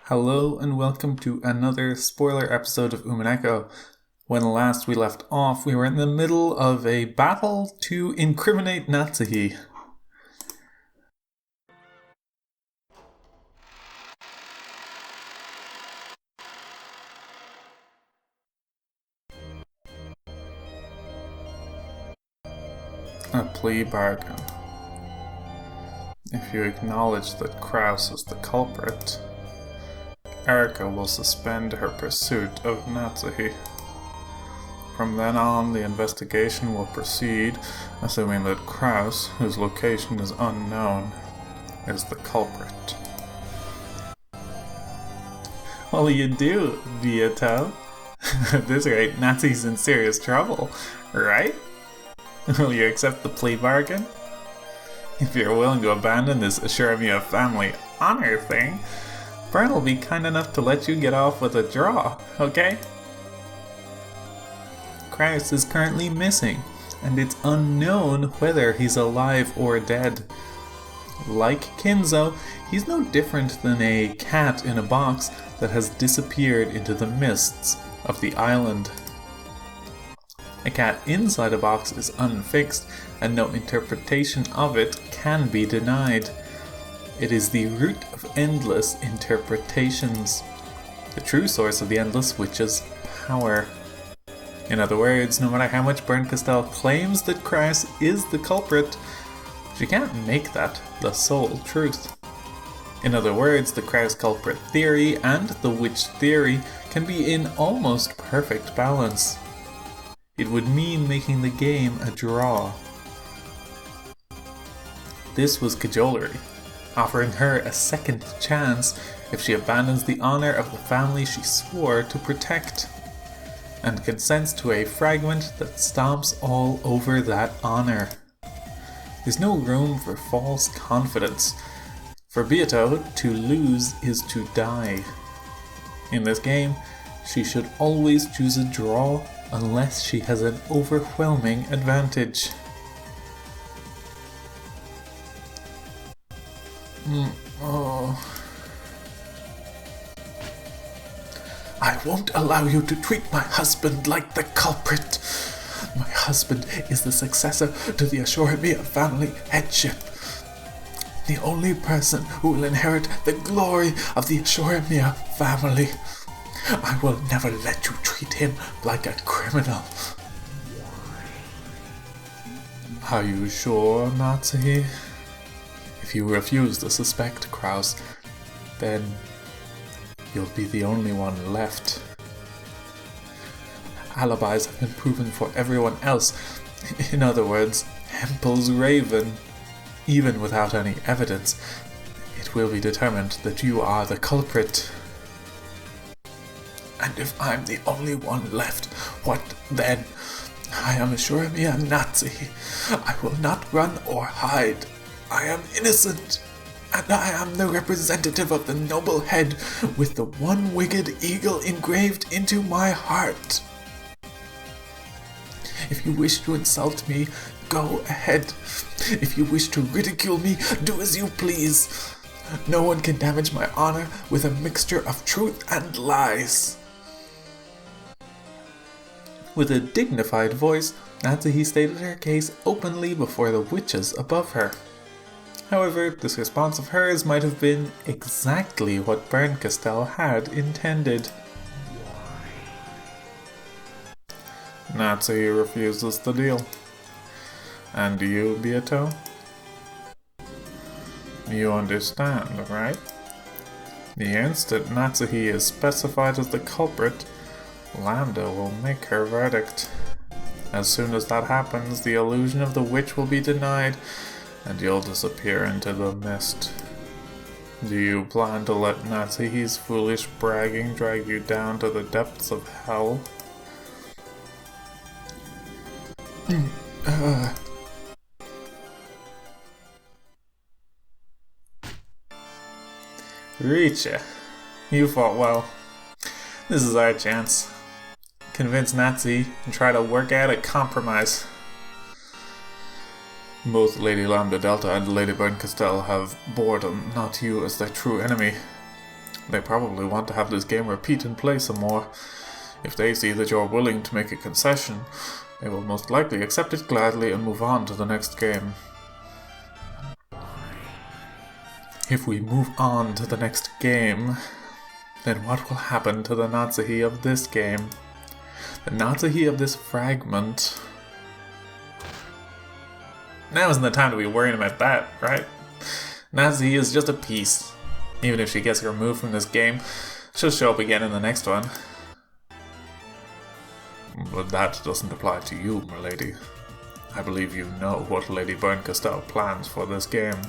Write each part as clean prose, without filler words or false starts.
Hello and welcome to another spoiler episode of Umineko. When last we left off, we were in the middle of a battle to incriminate Natsuhi. A plea bargain. If you acknowledge that Kraus is the culprit, Erika will suspend her pursuit of Natsuhi. From then on, the investigation will proceed, assuming that Kraus, whose location is unknown, is the culprit. Well, you do, Vieto. At this rate, Natsuhi's in serious trouble, right? Will you accept the plea bargain? If you're willing to abandon this assure me a family honor thing, Bern will be kind enough to let you get off with a draw, okay? Kraus is currently missing, and it's unknown whether he's alive or dead. Like Kinzo, he's no different than a cat in a box that has disappeared into the mists of the island. A cat inside a box is unfixed, and no interpretation of it can be denied. It is the root of endless interpretations, the true source of the endless witch's power. In other words, no matter how much Bernkastel claims that Kraus is the culprit, she can't make that the sole truth. In other words, the Kraus culprit theory and the witch theory can be in almost perfect balance. It would mean making the game a draw. This was cajolery, offering her a second chance if she abandons the honor of the family she swore to protect, and consents to a fragment that stomps all over that honor. There's no room for false confidence. For Beato, to lose is to die. In this game, she should always choose a draw unless she has an overwhelming advantage. I won't allow you to treat my husband like the culprit. My husband is the successor to the Ashuramiya family headship. The only person who will inherit the glory of the Ashuramiya family. I will never let you treat him like a criminal. Are you sure, Natsuhi? If you refuse to suspect Kraus, then you'll be the only one left. Alibis have been proven for everyone else. In other words, Hempel's Raven. Even without any evidence, it will be determined that you are the culprit. And if I'm the only one left, what then? I am Ashuramiya Natsuhi. I will not run or hide. I am innocent. And I am the representative of the noble head with the one-winged eagle engraved into my heart. If you wish to insult me, go ahead. If you wish to ridicule me, do as you please. No one can damage my honor with a mixture of truth and lies. With a dignified voice, Natsuhi stated her case openly before the witches above her. However, this response of hers might have been exactly what Bernkastel had intended. Natsuhi refuses the deal. And you, Beato? You understand, right? The instant Natsuhi is specified as the culprit, Lambda will make her verdict. As soon as that happens, the illusion of the witch will be denied, and you'll disappear into the mist. Do you plan to let Natsuhi's foolish bragging drag you down to the depths of hell? Richa, you fought well. This is our chance. Convince Natsuhi and try to work out a compromise. Both Lady Lambda Delta and Lady Bernkastel have bored not you as their true enemy. They probably want to have this game repeat and play some more. If they see that you're willing to make a concession, they will most likely accept it gladly and move on to the next game. If we move on to the next game, then what will happen to the Natsuhi of this game? The Natsuhi of this fragment... Now isn't the time to be worrying about that, right? Natsuhi is just a piece. Even if she gets removed from this game, she'll show up again in the next one. But that doesn't apply to you, milady. I believe you know what Lady Berncastel plans for this game.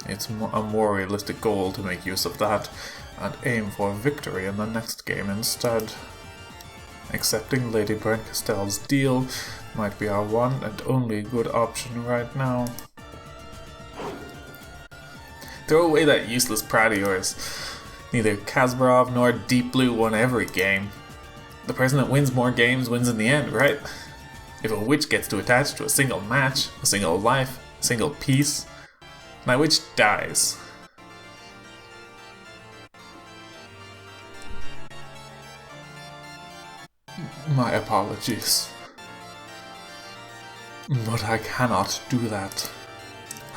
It's a more realistic goal to make use of that, and aim for victory in the next game instead. Accepting Lady Berncastel's deal might be our one and only good option right now. Throw away that useless pride of yours. Neither Kasparov nor Deep Blue won every game. The person that wins more games wins in the end, right? If a witch gets to attach to a single match, a single life, a single piece, my witch dies. My apologies. But I cannot do that.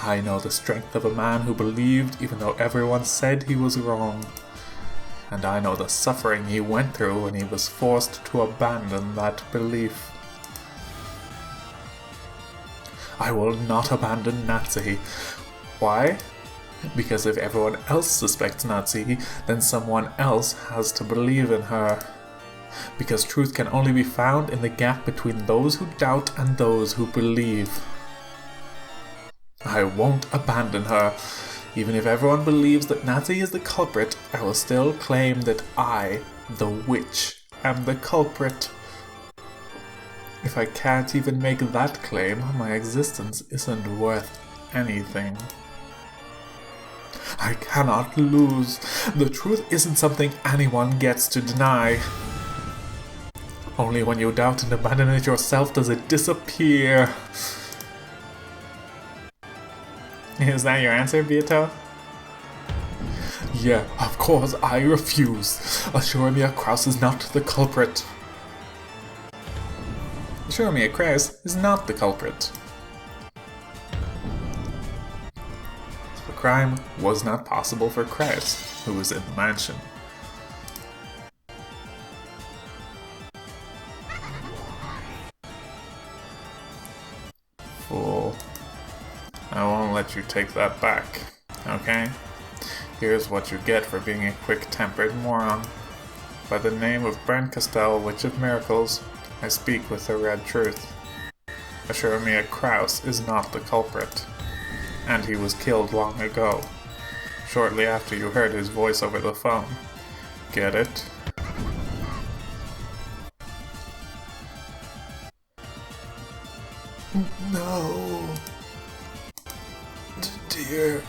I know the strength of a man who believed even though everyone said he was wrong. And I know the suffering he went through when he was forced to abandon that belief. I will not abandon Natsuhi. Why? Because if everyone else suspects Natsuhi, then someone else has to believe in her. Because truth can only be found in the gap between those who doubt and those who believe. I won't abandon her. Even if everyone believes that Natsuhi is the culprit, I will still claim that I, the witch, am the culprit. If I can't even make that claim, my existence isn't worth anything. I cannot lose. The truth isn't something anyone gets to deny. Only when you doubt and abandon it yourself does it disappear. Is that your answer, Beato? Yeah, of course, I refuse. Assure me Kraus is not the culprit. Assure me Kraus is not the culprit. The crime was not possible for Kraus, who was in the mansion. Fool. I won't let you take that back, okay? Here's what you get for being a quick-tempered moron. By the name of Berncastel, Witch of Miracles, I speak with the red truth. Assure me Kraus is not the culprit. And he was killed long ago, shortly after you heard his voice over the phone. Get it? No. Dear.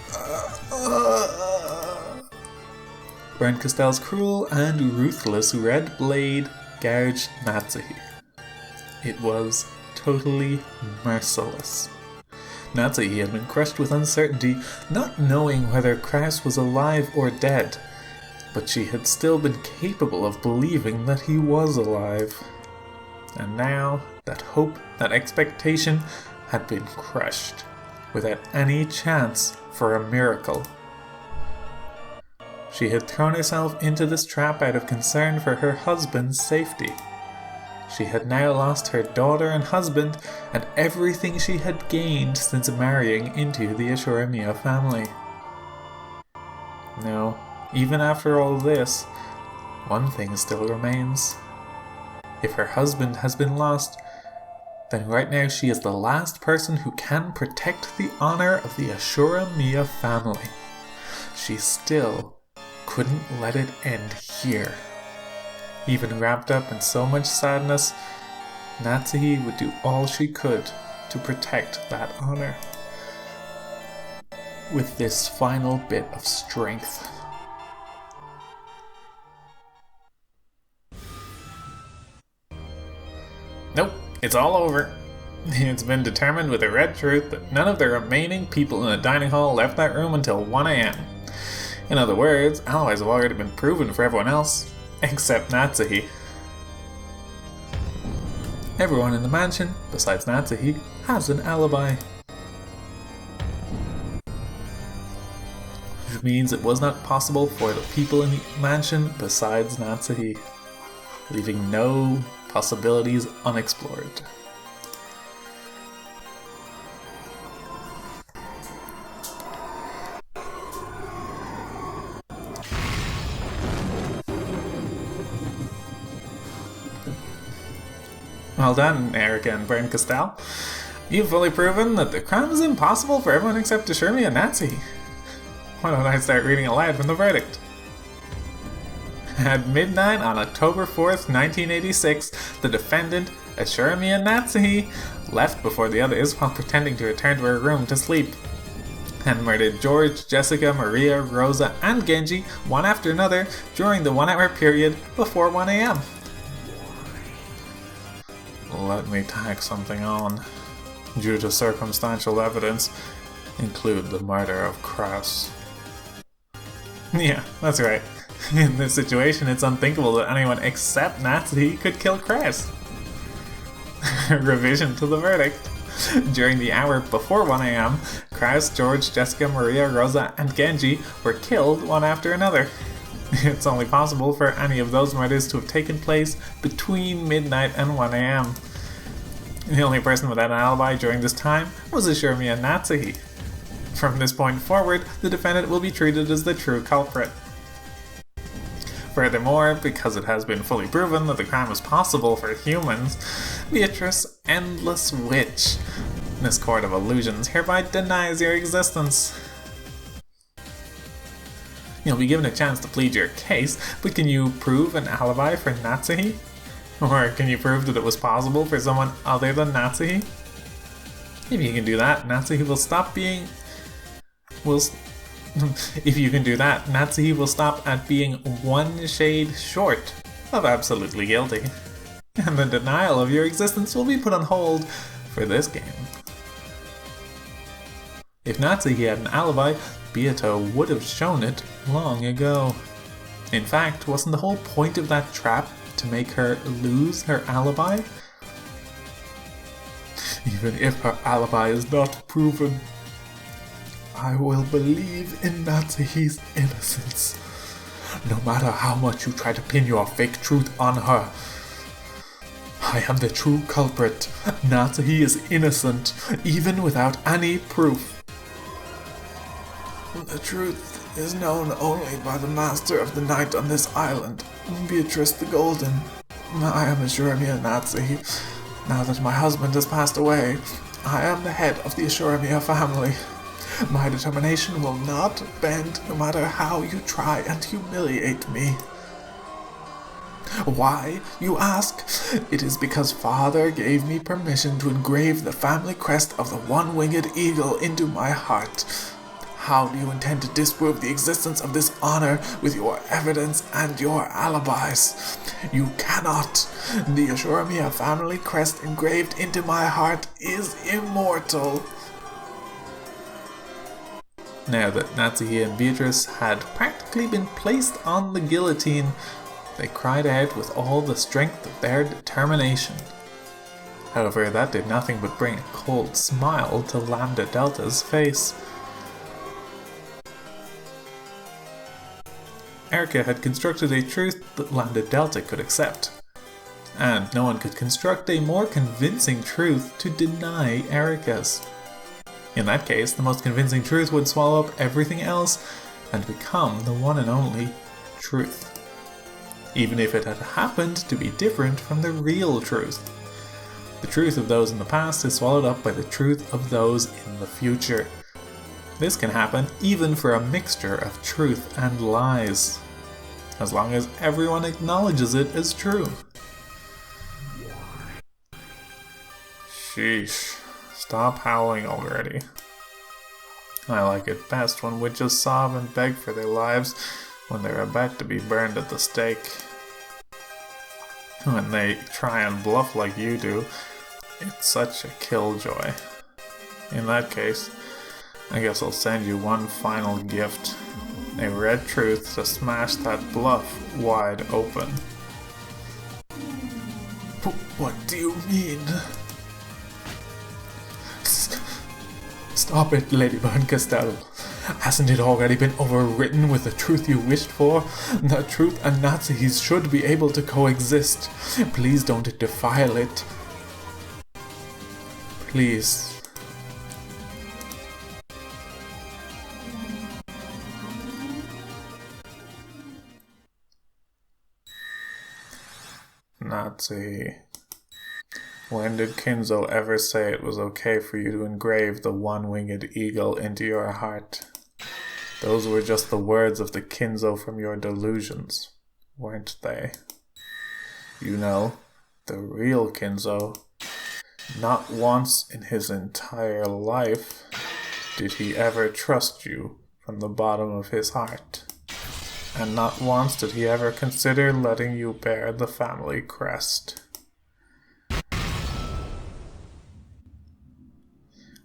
Berncastel's cruel and ruthless red blade gouged Natsuhi. It was totally merciless. Natsuhi had been crushed with uncertainty, not knowing whether Kraus was alive or dead, but she had still been capable of believing that he was alive. And now, that hope, that expectation, had been crushed, without any chance for a miracle. She had thrown herself into this trap out of concern for her husband's safety. She had now lost her daughter and husband, and everything she had gained since marrying into the Ashuramiya family. No, even after all this, one thing still remains. If her husband has been lost, then right now she is the last person who can protect the honor of the Ashuramiya family. She still couldn't let it end here. Even wrapped up in so much sadness, Natsuhi would do all she could to protect that honor. With this final bit of strength. Nope, it's all over. It's been determined with the red truth that none of the remaining people in the dining hall left that room until 1 a.m. In other words, alibis have already been proven for everyone else, except Natsuhi. Everyone in the mansion, besides Natsuhi, has an alibi. Which means it was not possible for the people in the mansion besides Natsuhi, leaving no possibilities unexplored. Well done, Erica and Brent Castell. You've fully proven that the crime is impossible for everyone except Ashurmi and Natsuhi. Why don't I start reading aloud from the verdict? At midnight on October 4th, 1986, the defendant, Ashurmi and Natsuhi, left before the others while pretending to return to her room to sleep, and murdered George, Jessica, Maria, Rosa, and Genji one after another during the 1 hour period before 1 a.m. Let me tag something on. Due to circumstantial evidence, include the murder of Kraus. Yeah, that's right. In this situation, it's unthinkable that anyone except Natsuhi could kill Kraus. Revision to the verdict. During the hour before 1 a.m., Kraus, George, Jessica, Maria, Rosa, and Genji were killed one after another. It's only possible for any of those murders to have taken place between midnight and 1 a.m. The only person without an alibi during this time was Ashurmi and Natsuhi. From this point forward, the defendant will be treated as the true culprit. Furthermore, because it has been fully proven that the crime is possible for humans, Beatrice, Endless Witch, this court of illusions hereby denies your existence. You'll be given a chance to plead your case, but can you prove an alibi for Natsuhi? Or can you prove that it was possible for someone other than Natsuhi? If you can do that, Natsuhi will stop being... If you can do that, Natsuhi will stop at being one shade short of absolutely guilty. And the denial of your existence will be put on hold for this game. If Natsuhi had an alibi, Beato would have shown it long ago. In fact, wasn't the whole point of that trap to make her lose her alibi? Even if her alibi is not proven, I will believe in Natsuhi's innocence. No matter how much you try to pin your fake truth on her, I am the true culprit. Natsuhi is innocent, even without any proof. The truth is known only by the master of the night on this island, Beatrice the Golden. I am Ashuramiya Natsuhi. Now that my husband has passed away, I am the head of the Ashuramiya family. My determination will not bend no matter how you try and humiliate me. Why, you ask? It is because Father gave me permission to engrave the family crest of the one-winged eagle into my heart. How do you intend to disprove the existence of this honor with your evidence and your alibis? You cannot. The Ashuramiya family crest engraved into my heart is immortal. Now that Natsuhi and Beatrice had practically been placed on the guillotine, they cried out with all the strength of their determination. However, that did nothing but bring a cold smile to Lambda Delta's face. Erica had constructed a truth that Lambda Delta could accept, and no one could construct a more convincing truth to deny Erica's. In that case, the most convincing truth would swallow up everything else and become the one and only truth, even if it had happened to be different from the real truth. The truth of those in the past is swallowed up by the truth of those in the future. This can happen even for a mixture of truth and lies, as long as everyone acknowledges it as true. Sheesh, stop howling already. I like it best when witches sob and beg for their lives when they're about to be burned at the stake. When they try and bluff like you do, it's such a killjoy. In that case, I guess I'll send you one final gift. A red truth to smash that bluff wide open. What do you mean? Stop it, Ladybird Castell. Hasn't it already been overwritten with the truth you wished for? The truth and Nazis should be able to coexist. Please don't defile it. Please. Nazi. When did Kinzo ever say it was okay for you to engrave the one-winged eagle into your heart? Those were just the words of the Kinzo from your delusions, weren't they? You know, the real Kinzo, not once in his entire life did he ever trust you from the bottom of his heart. And not once did he ever consider letting you bear the family crest.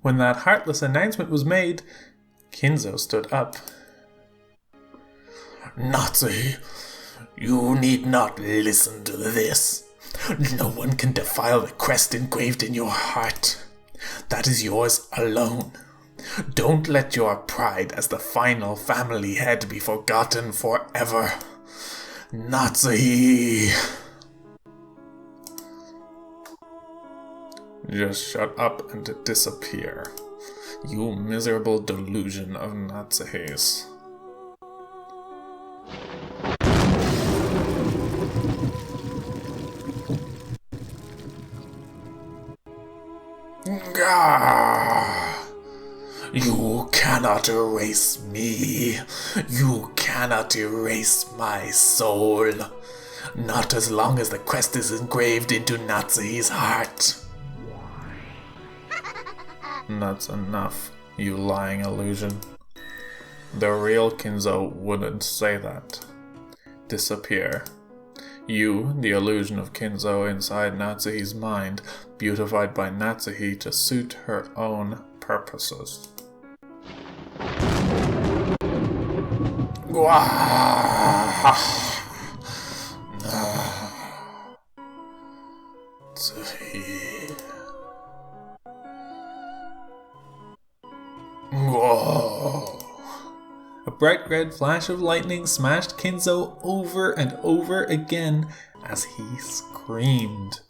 When that heartless announcement was made, Kinzo stood up. Nazi, you need not listen to this. No one can defile the crest engraved in your heart. That is yours alone. Don't let your pride as the final family head be forgotten forever. Nazi! Just shut up and disappear, you miserable delusion of Nazis. Gah! You cannot erase me. You cannot erase my soul. Not as long as the crest is engraved into Nazi's heart. That's enough, you lying illusion. The real Kinzo wouldn't say that. Disappear. You, the illusion of Kinzo inside Natsuhi's mind, beautified by Natsuhi to suit her own purposes. A bright red flash of lightning smashed Kinzo over and over again as he screamed.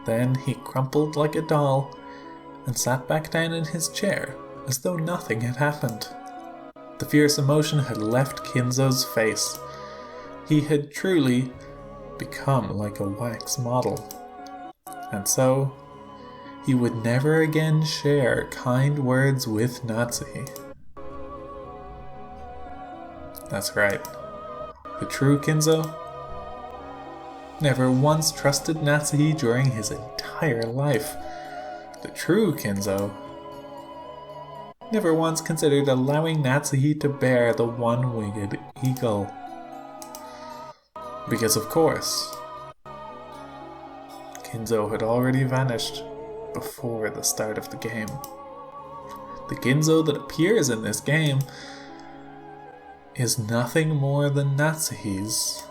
Then he crumpled like a doll and sat back down in his chair as though nothing had happened. The fierce emotion had left Kinzo's face. He had truly become like a wax model. And so, he would never again share kind words with Natsuhi. That's right. The true Kinzo never once trusted Natsuhi during his entire life. The true Kinzo never once considered allowing Natsuhi to bear the one-winged eagle. Because of course, Kinzo had already vanished before the start of the game. The Kinzo that appears in this game is nothing more than Natsuhi's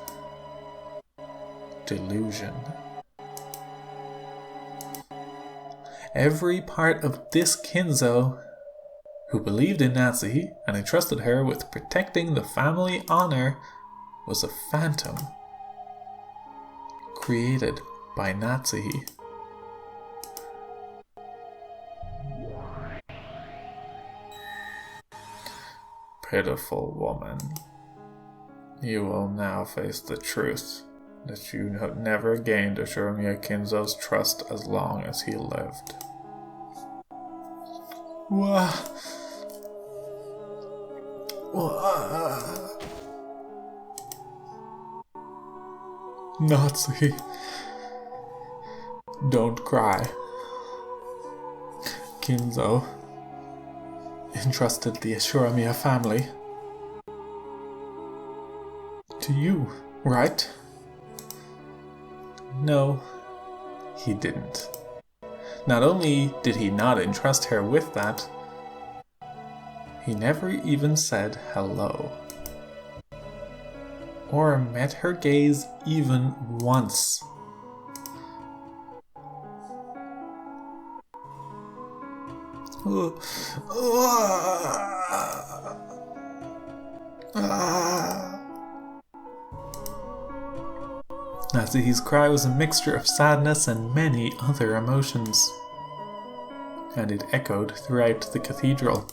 delusion. Every part of this Kinzo who believed in Natsuhi and entrusted her with protecting the family honor was a phantom created by Natsuhi. Pitiful woman, you will now face the truth that you have never gained Ashuramiya Kinzo's trust as long as he lived. Natsuhi, don't cry. Kinzo entrusted the Ashuramiya family to you, right? No, he didn't. Not only did he not entrust her with that, he never even said hello. Or met her gaze even once. Natsuhi's cry was a mixture of sadness and many other emotions, and it echoed throughout the cathedral.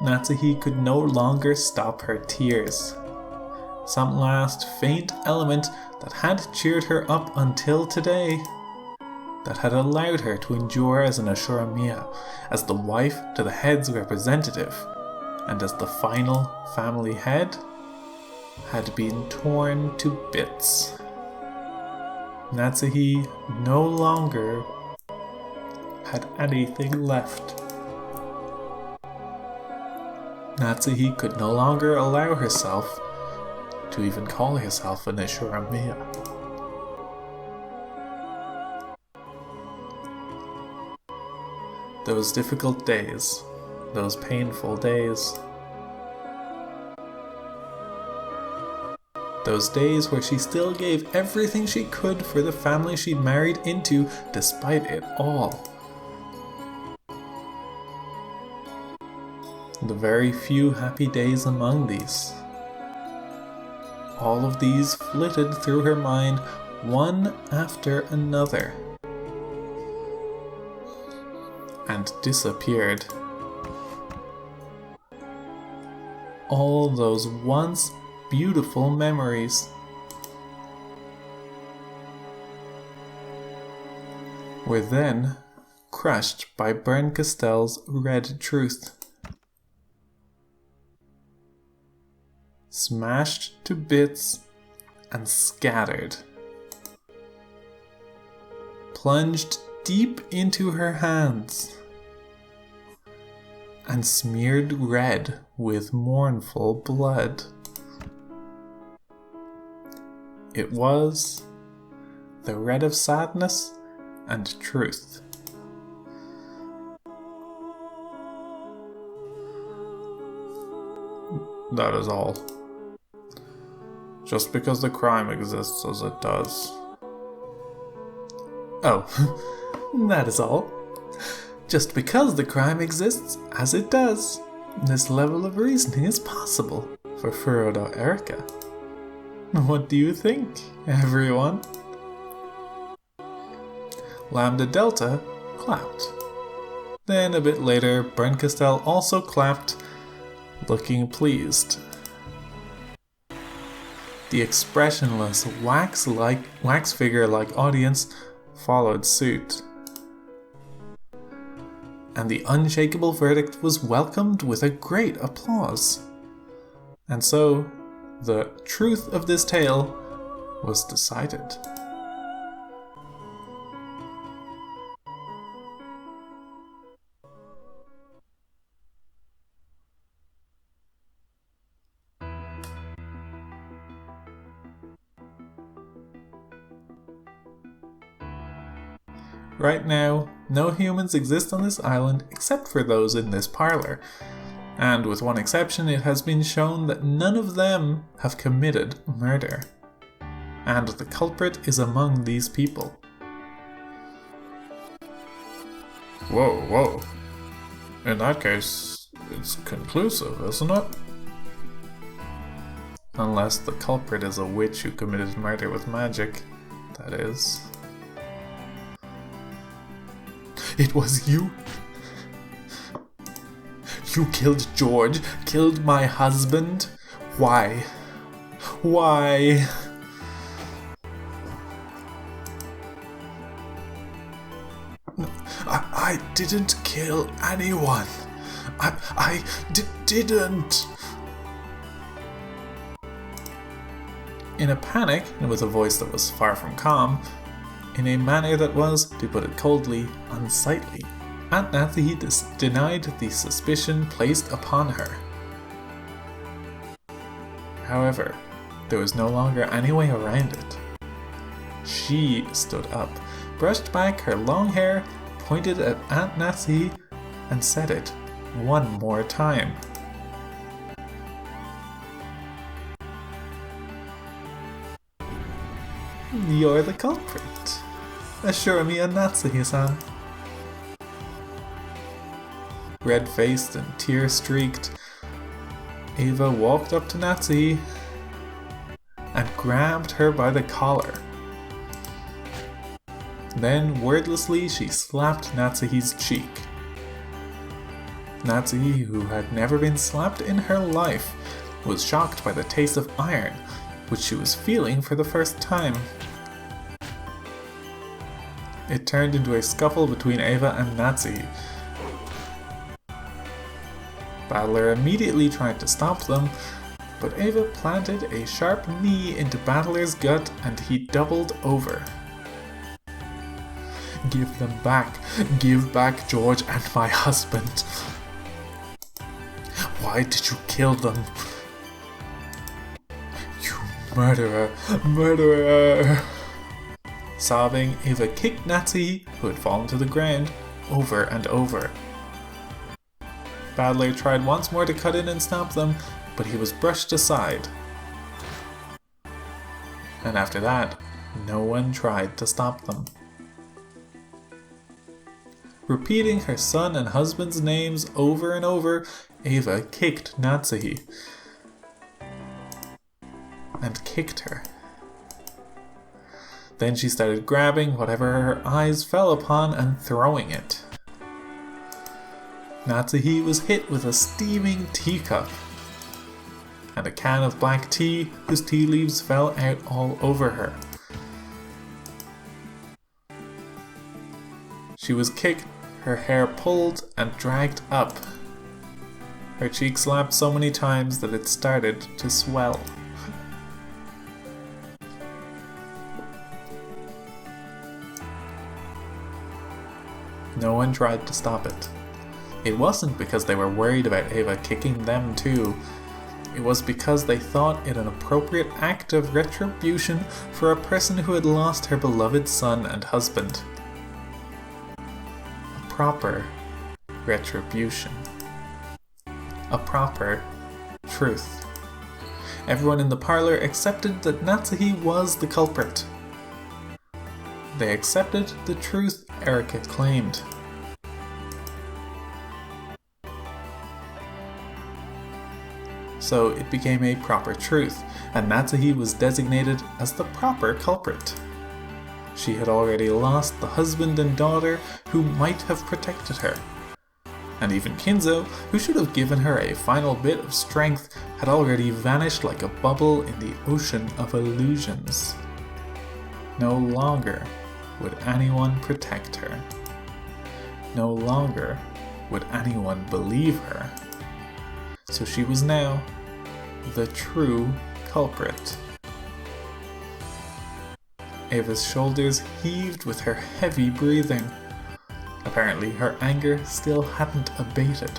Natsuhi could no longer stop her tears. Some last faint element that had cheered her up until today, that had allowed her to endure as an Ashura Miya, as the wife to the head's representative, and as the final family head, had been torn to bits. Natsuhi no longer had anything left. Natsuhi could no longer allow herself to even call herself an Ashura Miya. Those difficult days, those painful days, those days where she still gave everything she could for the family she'd married into despite it all. The very few happy days among these. All of these flitted through her mind, one after another, and disappeared. All those once beautiful memories were then crushed by Berncastell's red truth. Smashed to bits and scattered. Plunged deep into her hands and smeared red with mournful blood. It was the red of sadness and truth. That is all. Just because the crime exists as it does. Oh, that is all. Just because the crime exists as it does, this level of reasoning is possible for Furudo Erika. What do you think, everyone? Lambda Delta clapped. Then a bit later, Berncastel also clapped, looking pleased. The expressionless, wax figure-like audience followed suit. And the unshakable verdict was welcomed with a great applause. And so, the truth of this tale was decided. Right now, no humans exist on this island except for those in this parlor, and with one exception, it has been shown that none of them have committed murder. And the culprit is among these people. Whoa. In that case, it's conclusive, isn't it? Unless the culprit is a witch who committed murder with magic, that is. It was you? You killed George, killed my husband? Why? Why? I didn't kill anyone. I didn't. In a panic, and with a voice that was far from calm, in a manner that was, to put it coldly, unsightly, Aunt Natsuhi denied the suspicion placed upon her. However, there was no longer any way around it. She stood up, brushed back her long hair, pointed at Aunt Natsuhi, and said it one more time. "You're the culprit. Assure me, Aunt Natsuhi-san." Red-faced and tear-streaked, Eva walked up to Natsuhi and grabbed her by the collar. Then, wordlessly, she slapped Natsuhi's cheek. Natsuhi, who had never been slapped in her life, was shocked by the taste of iron, which she was feeling for the first time. It turned into a scuffle between Eva and Natsuhi. Battler immediately tried to stop them, but Eva planted a sharp knee into Battler's gut and he doubled over. "Give them back. Give back George and my husband. Why did you kill them? You murderer, murderer!" Sobbing, Eva kicked Natsuhi, who had fallen to the ground, over and over. Battler tried once more to cut in and stop them, but he was brushed aside. And after that, no one tried to stop them. Repeating her son and husband's names over and over, Eva kicked Natsuhi. And kicked her. Then she started grabbing whatever her eyes fell upon and throwing it. Natsuhi was hit with a steaming teacup and a can of black tea whose tea leaves fell out all over her. She was kicked, her hair pulled and dragged up. Her cheek slapped so many times that it started to swell. No one tried to stop it. It wasn't because they were worried about Eva kicking them too. It was because they thought it an appropriate act of retribution for a person who had lost her beloved son and husband. A proper retribution. A proper truth. Everyone in the parlor accepted that Natsuhi was the culprit. They accepted the truth Erika claimed. So it became a proper truth, and Natsuhi was designated as the proper culprit. She had already lost the husband and daughter who might have protected her. And even Kinzo, who should have given her a final bit of strength, had already vanished like a bubble in the ocean of illusions. No longer would anyone protect her. No longer would anyone believe her. So she was now the true culprit. Eva's shoulders heaved with her heavy breathing. Apparently her anger still hadn't abated.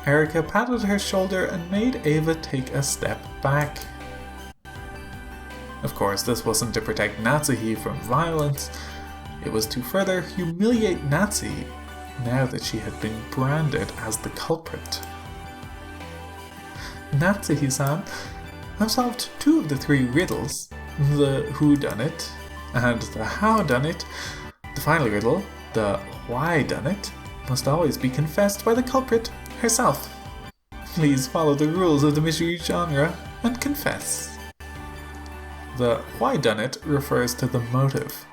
Erika patted her shoulder and made Eva take a step back. Of course, this wasn't to protect Natsuhi from violence. It was to further humiliate Natsuhi now that she had been branded as the culprit. "Natsuhi-san, I've solved 2 of the 3 riddles. The who-done-it and the how-done-it. The final riddle, the why-done-it, must always be confessed by the culprit herself. Please follow the rules of the mystery genre and confess." The why-done-it refers to the motive.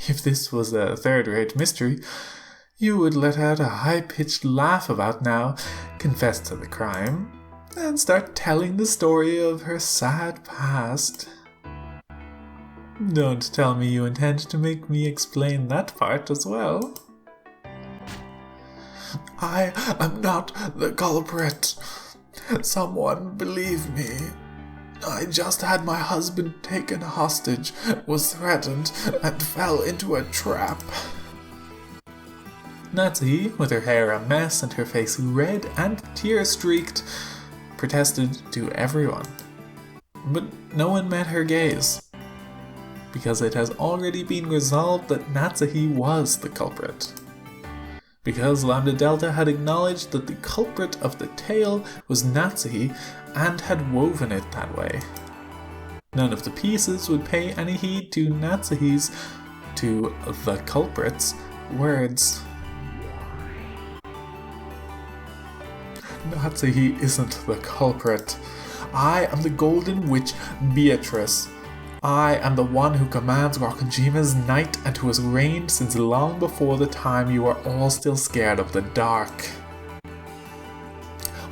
If this was a third-rate mystery, you would let out a high-pitched laugh about now, confess to the crime, and start telling the story of her sad past. Don't tell me you intend to make me explain that part as well. "I am not the culprit. Someone believe me. I just had my husband taken hostage, was threatened, and fell into a trap. Natsuhi, with her hair a mess and her face red and tear-streaked, protested to everyone. But no one met her gaze, because it has already been resolved that Natsuhi was the culprit. Because Lambda Delta had acknowledged that the culprit of the tale was Natsuhi and had woven it that way. None of the pieces would pay any heed to Natsuhi's, to the culprit's, words. Natsuhi isn't the culprit. I am the Golden Witch Beatrice. I am the one who commands Rakujima's night and who has reigned since long before the time you are all still scared of the dark.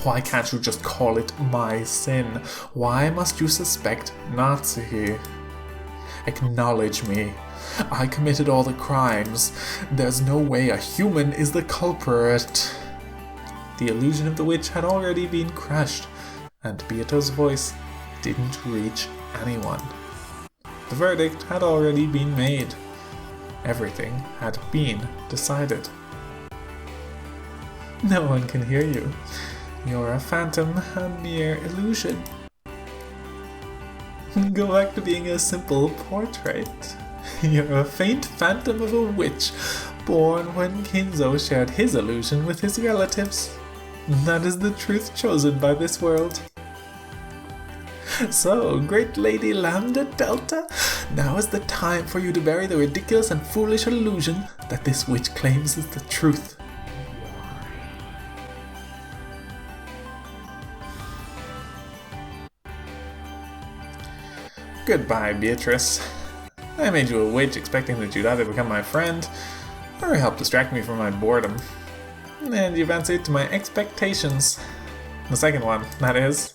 Why can't you just call it my sin? Why must you suspect Natsuhi? Acknowledge me. I committed all the crimes. There's no way a human is the culprit. The illusion of the witch had already been crushed, and Beato's voice didn't reach anyone. The verdict had already been made. Everything had been decided. No one can hear you. You're a phantom, a mere illusion. Go back to being a simple portrait. You're a faint phantom of a witch, born when Kinzo shared his illusion with his relatives. That is the truth chosen by this world. So, great Lady Lambda Delta, now is the time for you to bury the ridiculous and foolish illusion that this witch claims is the truth. Goodbye, Beatrice. I made you a witch expecting that you'd either become my friend or help distract me from my boredom. And you've answered to my expectations. The second one, that is.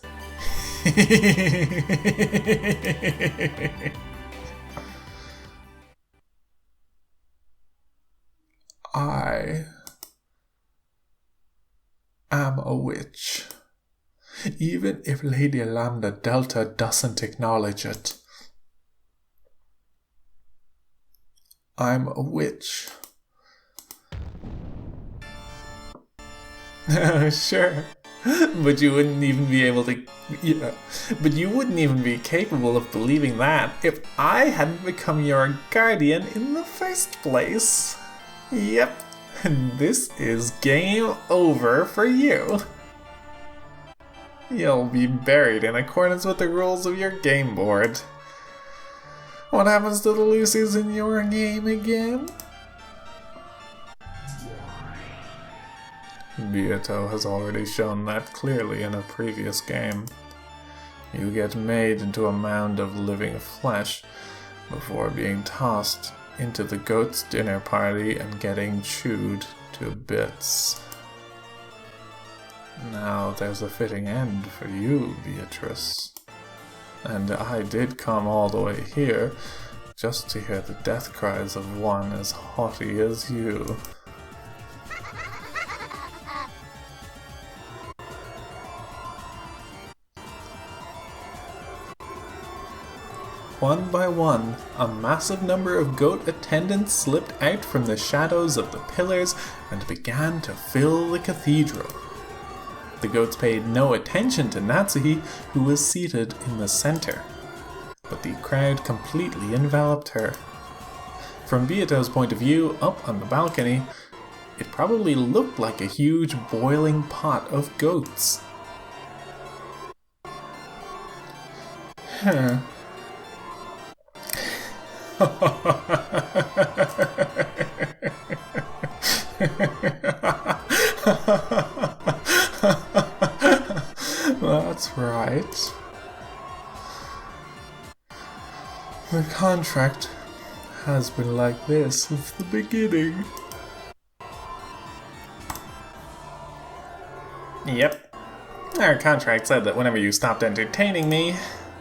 I am a witch, even if Lady Lambda Delta doesn't acknowledge it. I'm a witch. Sure. But you wouldn't even be able to... but you wouldn't even be capable of believing that if I hadn't become your guardian in the first place. Yep, this is game over for you. You'll be buried in accordance with the rules of your game board. What happens to the Lucy's in your game again? Beato has already shown that clearly in a previous game. You get made into a mound of living flesh before being tossed into the goat's dinner party and getting chewed to bits. Now there's a fitting end for you, Beatrice. And I did come all the way here just to hear the death cries of one as haughty as you. One by one, a massive number of goat attendants slipped out from the shadows of the pillars and began to fill the cathedral. The goats paid no attention to Natsuhi, who was seated in the center, but the crowd completely enveloped her. From Beato's point of view, up on the balcony, it probably looked like a huge boiling pot of goats. Huh. That's right. The contract has been like this since the beginning. Yep. Our contract said that whenever you stopped entertaining me,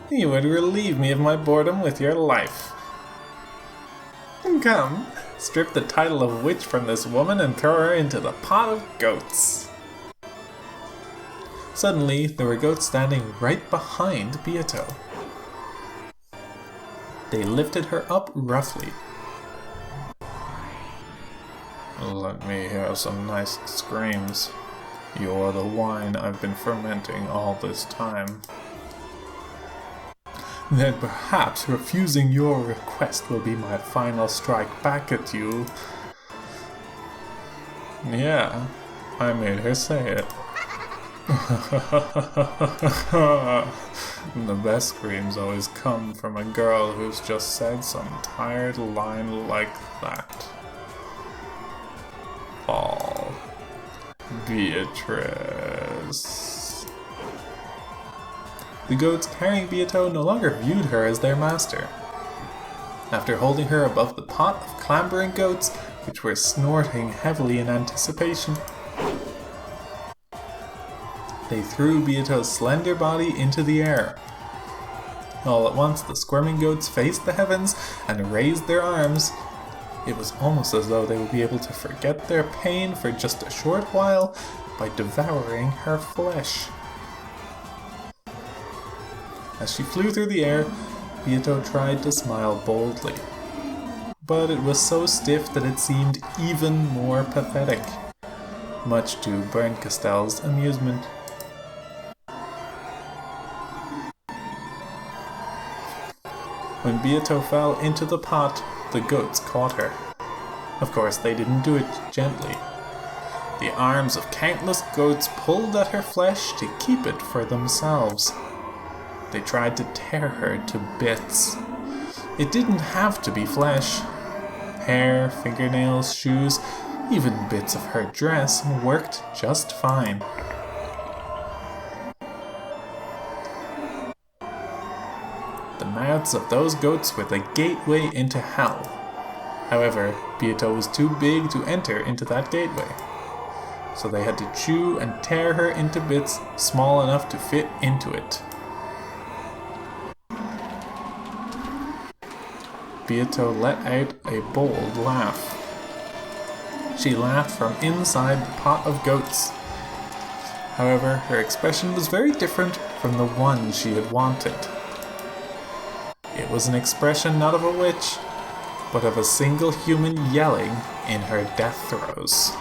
you would relieve me of my boredom with your life. Come, strip the title of witch from this woman and throw her into the pot of goats. Suddenly, there were goats standing right behind Beato. They lifted her up roughly. Let me hear some nice screams. You're the wine I've been fermenting all this time. Then perhaps refusing your request will be my final strike back at you. Yeah, I made her say it. The best screams always come from a girl who's just said some tired line like that. Fall. Beatrice. The goats carrying Beato no longer viewed her as their master. After holding her above the pot of clambering goats, which were snorting heavily in anticipation, they threw Beato's slender body into the air. All at once, the squirming goats faced the heavens and raised their arms. It was almost as though they would be able to forget their pain for just a short while by devouring her flesh. As she flew through the air, Beato tried to smile boldly, but it was so stiff that it seemed even more pathetic, much to Berncastel's amusement. When Beato fell into the pot, the goats caught her. Of course, they didn't do it gently. The arms of countless goats pulled at her flesh to keep it for themselves. They tried to tear her to bits. It didn't have to be flesh. Hair, fingernails, shoes, even bits of her dress worked just fine. The mouths of those goats were the gateway into hell. However, Beato was too big to enter into that gateway, so they had to chew and tear her into bits small enough to fit into it. Beato let out a bold laugh. She laughed from inside the pot of goats. However, her expression was very different from the one she had wanted. It was an expression not of a witch, but of a single human yelling in her death throes.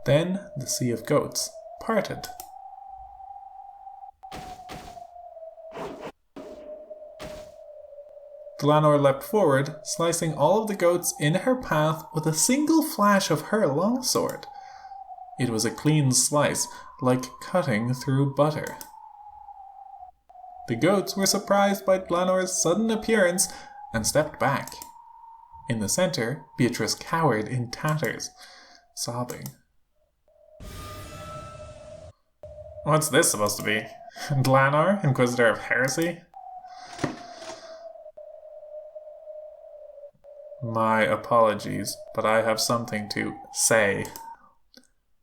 Then the sea of goats parted. Glanor leapt forward, slicing all of the goats in her path with a single flash of her longsword. It was a clean slice, like cutting through butter. The goats were surprised by Glanor's sudden appearance and stepped back. In the center, Beatrice cowered in tatters, sobbing. What's this supposed to be? Glanor, Inquisitor of Heresy? My apologies, but I have something to say.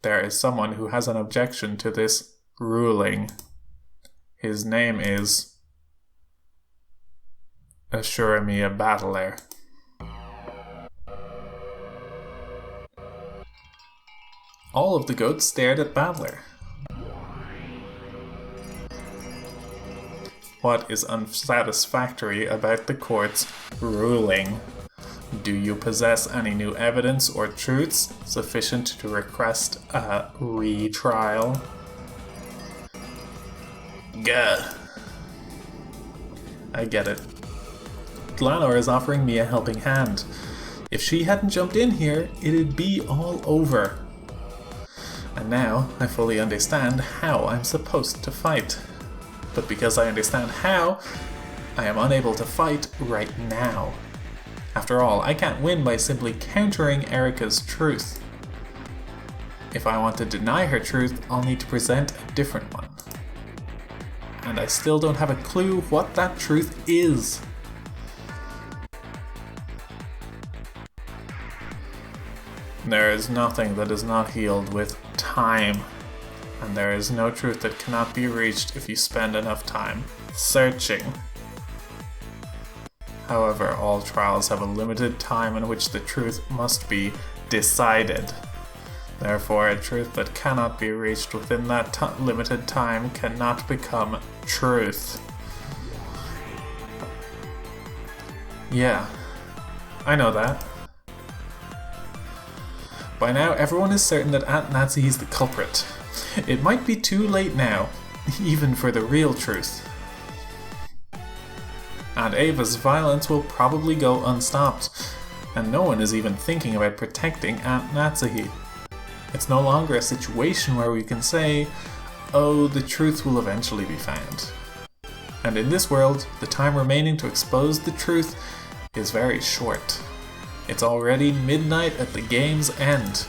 There is someone who has an objection to this ruling. His name is Assuramia Battler. All of the goats stared at Battler. What is unsatisfactory about the court's ruling? Do you possess any new evidence or truths sufficient to request a retrial? Gah. I get it. Glanor is offering me a helping hand. If she hadn't jumped in here, it'd be all over. And now I fully understand how I'm supposed to fight. But because I understand how, I am unable to fight right now. After all, I can't win by simply countering Erica's truth. If I want to deny her truth, I'll need to present a different one. And I still don't have a clue what that truth is. There is nothing that is not healed with time. And there is no truth that cannot be reached if you spend enough time searching. However, all trials have a limited time in which the truth must be decided. Therefore, a truth that cannot be reached within that limited time cannot become truth. Yeah, I know that. By now, everyone is certain that Aunt Natsuhi is the culprit. It might be too late now, even for the real truth. Aunt Ava's violence will probably go unstopped, and no one is even thinking about protecting Aunt Natsuhi. It's no longer a situation where we can say, oh, the truth will eventually be found. And in this world, the time remaining to expose the truth is very short. It's already midnight at the game's end.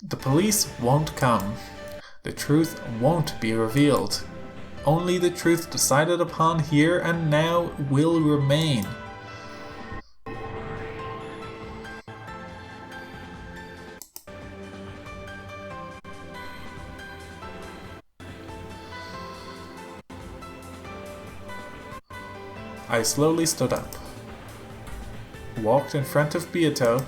The police won't come. The truth won't be revealed. Only the truth decided upon here and now will remain. I slowly stood up, walked in front of Beato,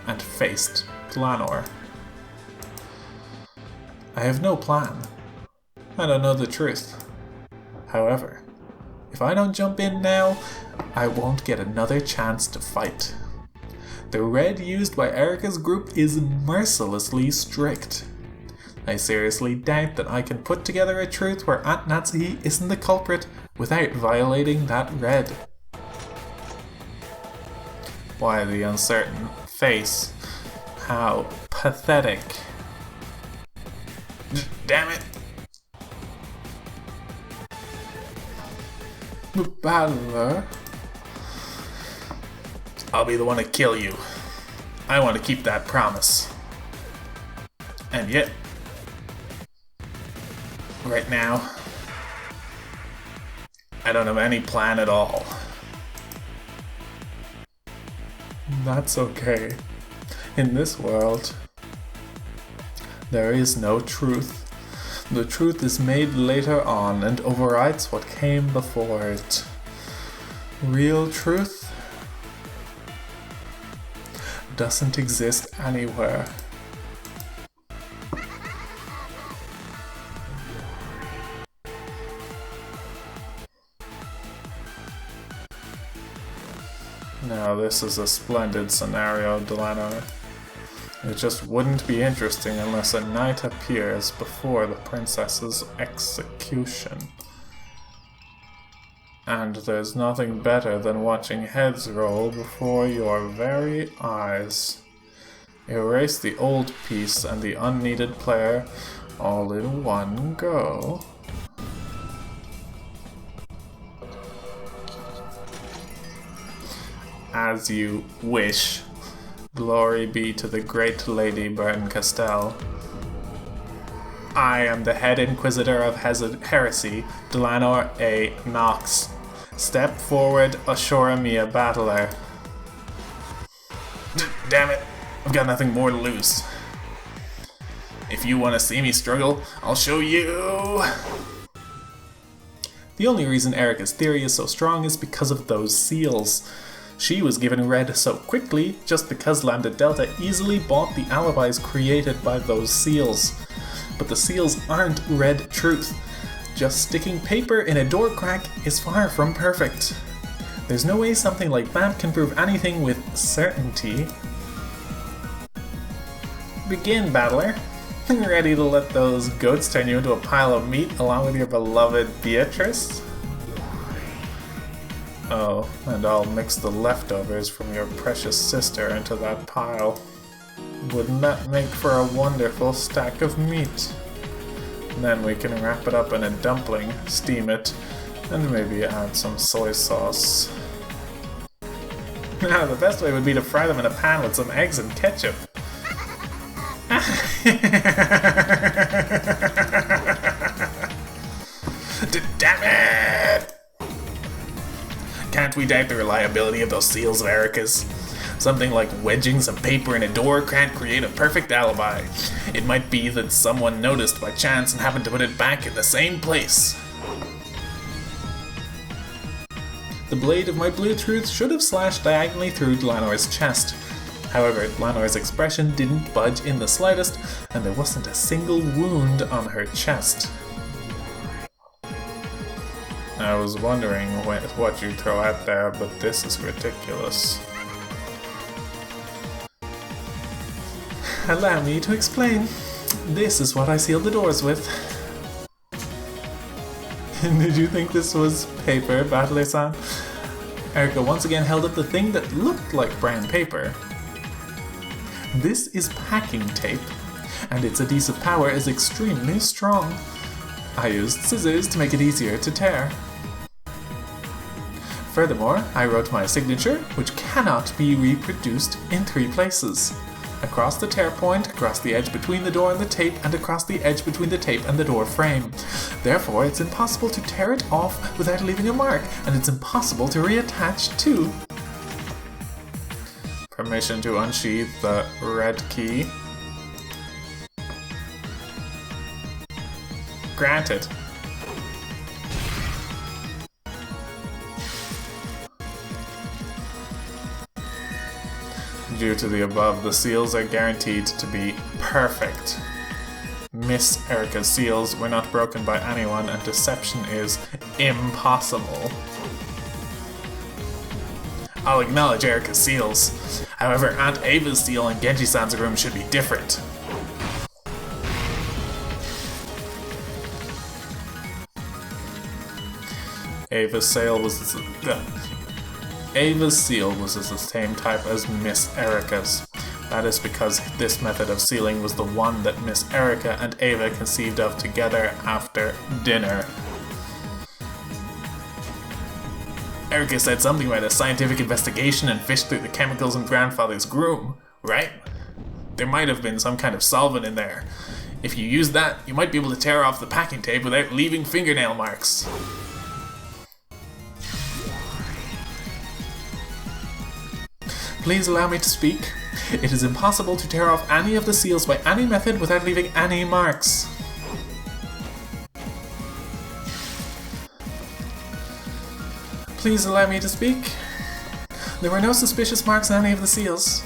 and faced Glanor. I have no plan. I don't know the truth. However, if I don't jump in now, I won't get another chance to fight. The red used by Erika's group is mercilessly strict. I seriously doubt that I can put together a truth where Aunt Natsuhi isn't the culprit without violating that red. Why the uncertain face? How pathetic. Damn it! Battler? I'll be the one to kill you. I want to keep that promise. And yet, right now, I don't have any plan at all. That's okay. In this world, there is no truth. The truth is made later on and overrides what came before it. Real truth doesn't exist anywhere. Now this is a splendid scenario, Delano. It just wouldn't be interesting unless a knight appears before the princess's execution. And there's nothing better than watching heads roll before your very eyes. Erase the old piece and the unneeded player all in one go. As you wish. Glory be to the great Lady Burton Castell. I am the head inquisitor of heresy, Delanor A. Knox. Step forward, Ashura Mia Battler. Damn it, I've got nothing more to lose. If you want to see me struggle, I'll show you. The only reason Erika's theory is so strong is because of those seals. She was given red so quickly just because Lambda Delta easily bought the alibis created by those seals. But the seals aren't red truth. Just sticking paper in a door crack is far from perfect. There's no way something like that can prove anything with certainty. Begin, Battler. Ready to let those goats turn you into a pile of meat along with your beloved Beatrice? Oh, and I'll mix the leftovers from your precious sister into that pile. Wouldn't that make for a wonderful stack of meat? Then we can wrap it up in a dumpling, steam it, and maybe add some soy sauce. Now, the best way would be to fry them in a pan with some eggs and ketchup. Damn it! Can't we doubt the reliability of those seals of Erika's? Something like wedging some paper in a door can't create a perfect alibi. It might be that someone noticed by chance and happened to put it back in the same place. The blade of my blue truth should have slashed diagonally through Dlanor's chest. However, Dlanor's expression didn't budge in the slightest, and there wasn't a single wound on her chest. I was wondering what you'd throw out there, but this is ridiculous. Allow me to explain. This is what I sealed the doors with. Did you think this was paper, Battler-san? Erika once again held up the thing that looked like brown paper. This is packing tape, and its adhesive power is extremely strong. I used scissors to make it easier to tear. Furthermore, I wrote my signature, which cannot be reproduced, in 3 places. Across the tear point, across the edge between the door and the tape, and across the edge between the tape and the door frame. Therefore, it's impossible to tear it off without leaving a mark, and it's impossible to reattach too. Permission to unsheath the red key. Granted. Due to the above, the seals are guaranteed to be perfect. Miss Erika's seals were not broken by anyone, and deception is impossible. I'll acknowledge Erika's seals. However, Aunt Ava's seal in Genji-san's room should be different. Ava's seal was the same type as Miss Erika's. That is because this method of sealing was the one that Miss Erika and Ava conceived of together after dinner. Erika said something about a scientific investigation and fished through the chemicals in grandfather's groom, right? There might have been some kind of solvent in there. If you use that, you might be able to tear off the packing tape without leaving fingernail marks. Please allow me to speak. It is impossible to tear off any of the seals by any method without leaving any marks. Please allow me to speak. There were no suspicious marks on any of the seals.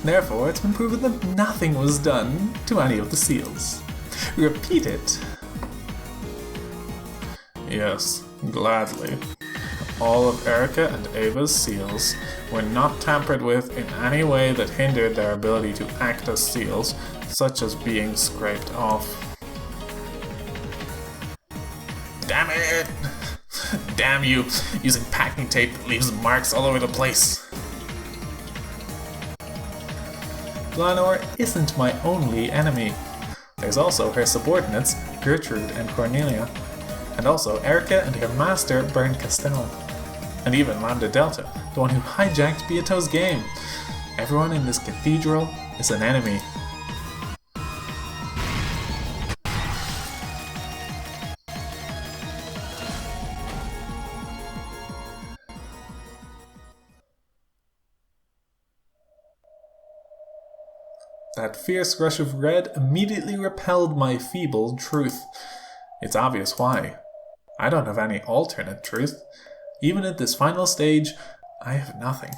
Therefore, it's been proven that nothing was done to any of the seals. Repeat it. Yes, gladly. All of Erika and Ava's seals were not tampered with in any way that hindered their ability to act as seals, such as being scraped off. Damn it! Damn you, using packing tape that leaves marks all over the place. Dlanor isn't my only enemy. There's also her subordinates, Gertrude and Cornelia, and also Erika and her master, Bern Castell. And even Lambda Delta, the one who hijacked Beato's game. Everyone in this cathedral is an enemy. That fierce rush of red immediately repelled my feeble truth. It's obvious why. I don't have any alternate truth. Even at this final stage, I have nothing.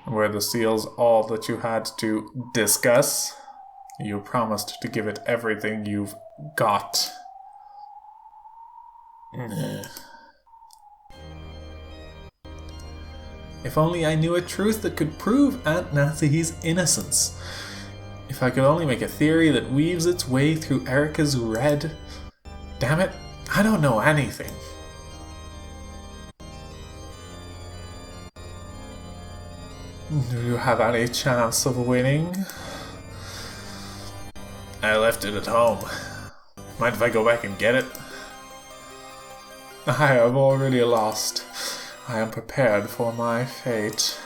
Were the seals all that you had to discuss? You promised to give it everything you've got. If only I knew a truth that could prove Aunt Natsuhi's innocence. If I could only make a theory that weaves its way through Erika's red. Damn it, I don't know anything. Do you have any chance of winning? I left it at home. Mind if I go back and get it? I have already lost. I am prepared for my fate.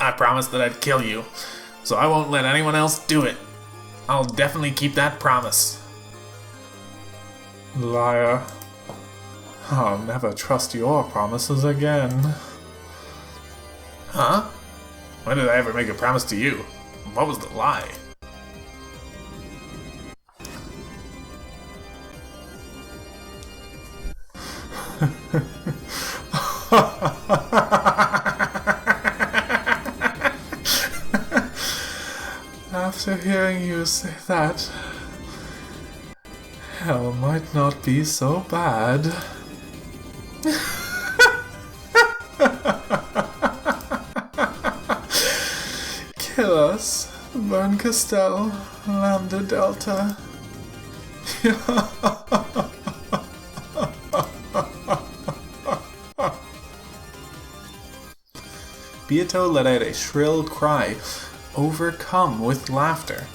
I promised that I'd kill you, so I won't let anyone else do it. I'll definitely keep that promise. Liar. I'll never trust your promises again. Huh? When did I ever make a promise to you? What was the lie? After hearing you say that, hell might not be so bad. Kill us, burn Castell, Lambda Delta. Beato let out a shrill cry, overcome with laughter.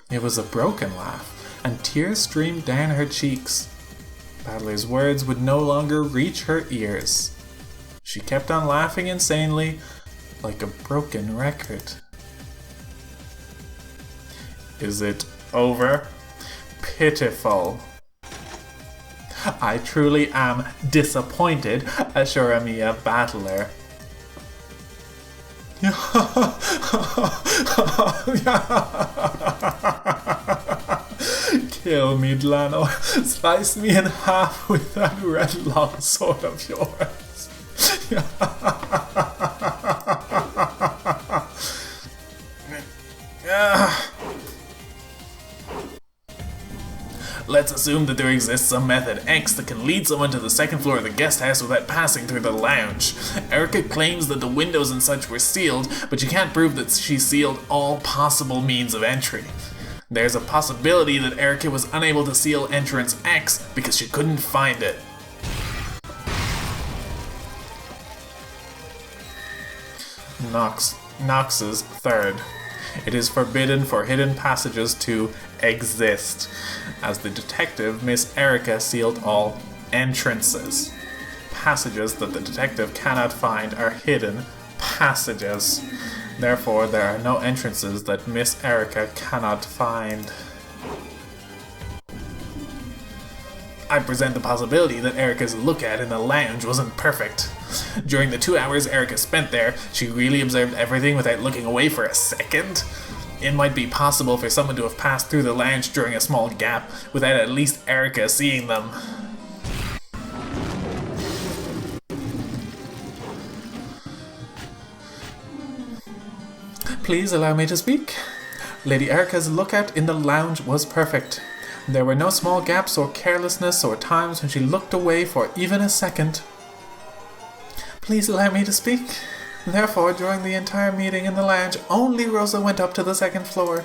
It was a broken laugh, and tears streamed down her cheeks. Battler's words would no longer reach her ears. She kept on laughing insanely, like a broken record. Is it over? Pitiful. I truly am disappointed, Ashuramia Battler. Kill me, Dlano. Slice me in half with that red long sword of yours. Let's assume that there exists some method X that can lead someone to the second floor of the guest house without passing through the lounge. Erica claims that the windows and such were sealed, but she can't prove that she sealed all possible means of entry. There's a possibility that Erica was unable to seal entrance X because she couldn't find it. Nox's third. It is forbidden for hidden passages to exist. As the detective, Miss Erica sealed all entrances. Passages that the detective cannot find are hidden passages. Therefore, there are no entrances that Miss Erica cannot find. I present the possibility that Erica's lookout in the lounge wasn't perfect. During the 2 hours Erica spent there, she really observed everything without looking away for a second. It might be possible for someone to have passed through the lounge during a small gap without at least Erica seeing them. Please allow me to speak. Lady Erica's lookout in the lounge was perfect. There were no small gaps or carelessness or times when she looked away for even a second. Please allow me to speak. Therefore, during the entire meeting in the lounge, only Rosa went up to the second floor.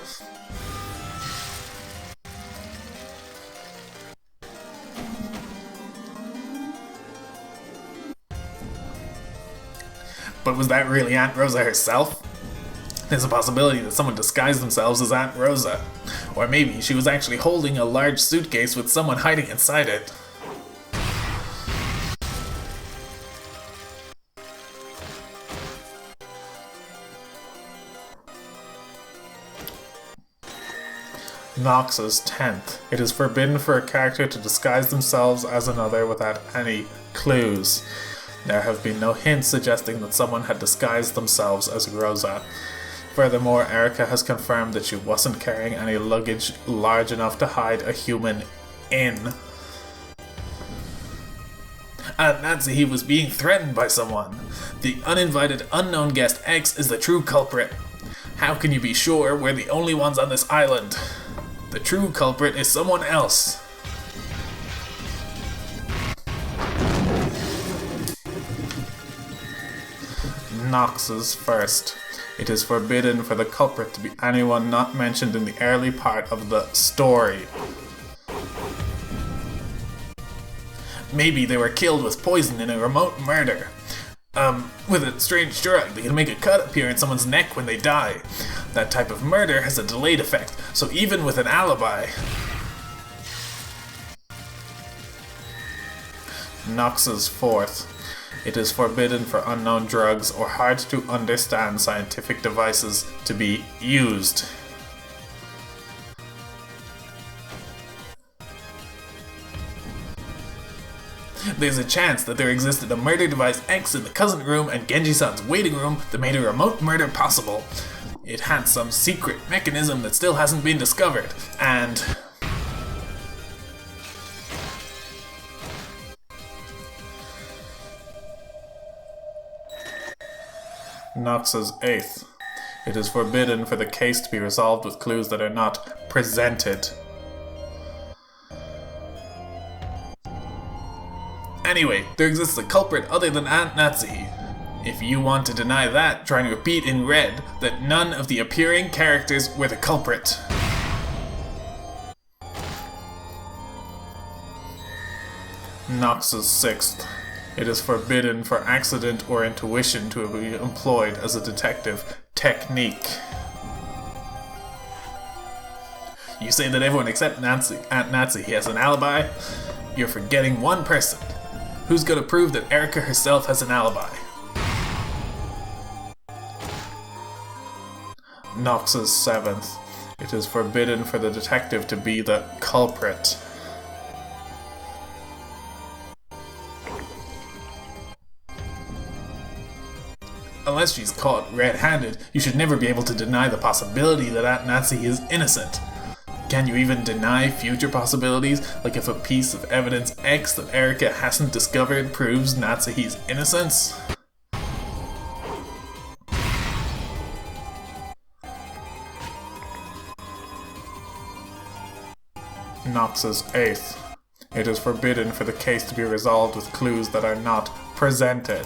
But was that really Aunt Rosa herself? There's a possibility that someone disguised themselves as Aunt Rosa. Or maybe she was actually holding a large suitcase with someone hiding inside it. Nox's 10th. It is forbidden for a character to disguise themselves as another without any clues. There have been no hints suggesting that someone had disguised themselves as Rosa. Furthermore, Erica has confirmed that she wasn't carrying any luggage large enough to hide a human in. Aunt Nancy was being threatened by someone. The uninvited unknown guest X is the true culprit. How can you be sure we're the only ones on this island? The true culprit is someone else. Nox's first. It is forbidden for the culprit to be anyone not mentioned in the early part of the story. Maybe they were killed with poison in a remote murder. With a strange drug that can make a cut appear in someone's neck when they die. That type of murder has a delayed effect, so even with an alibi... Nox's fourth. It is forbidden for unknown drugs or hard to understand scientific devices to be used. There's a chance that there existed a murder device X in the cousin room and Genji-san's waiting room that made a remote murder possible. It had some secret mechanism that still hasn't been discovered, and... Nox's eighth. It is forbidden for the case to be resolved with clues that are not presented. Anyway, there exists a culprit other than Aunt Natsuhi. If you want to deny that, try and repeat in red that none of the appearing characters were the culprit. Nox's sixth. It is forbidden for accident or intuition to be employed as a detective technique. You say that everyone except Aunt Natsuhi has an alibi? You're forgetting one person. Who's gonna prove that Erika herself has an alibi? Nox's seventh. It is forbidden for the detective to be the culprit. Unless she's caught red-handed, you should never be able to deny the possibility that Aunt Natsuhi is innocent. Can you even deny future possibilities, like if a piece of evidence X that Erika hasn't discovered proves Natsuhi's innocence? Nox's eighth. It is forbidden for the case to be resolved with clues that are not presented.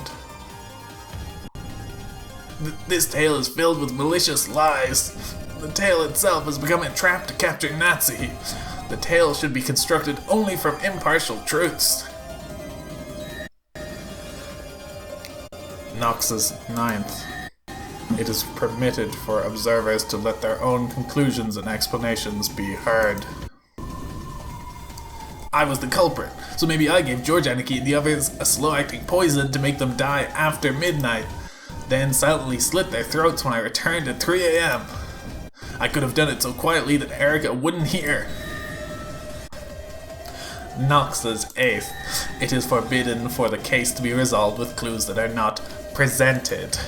This tale is filled with malicious lies. The tale itself has become a trap to capture Natsuhi. The tale should be constructed only from impartial truths. Nox's ninth. It is permitted for observers to let their own conclusions and explanations be heard. I was the culprit, so maybe I gave George Anarchy and the others a slow-acting poison to make them die after midnight, then silently slit their throats when I returned at 3 a.m. I could have done it so quietly that Erika wouldn't hear. Nox's eighth. It is forbidden for the case to be resolved with clues that are not presented.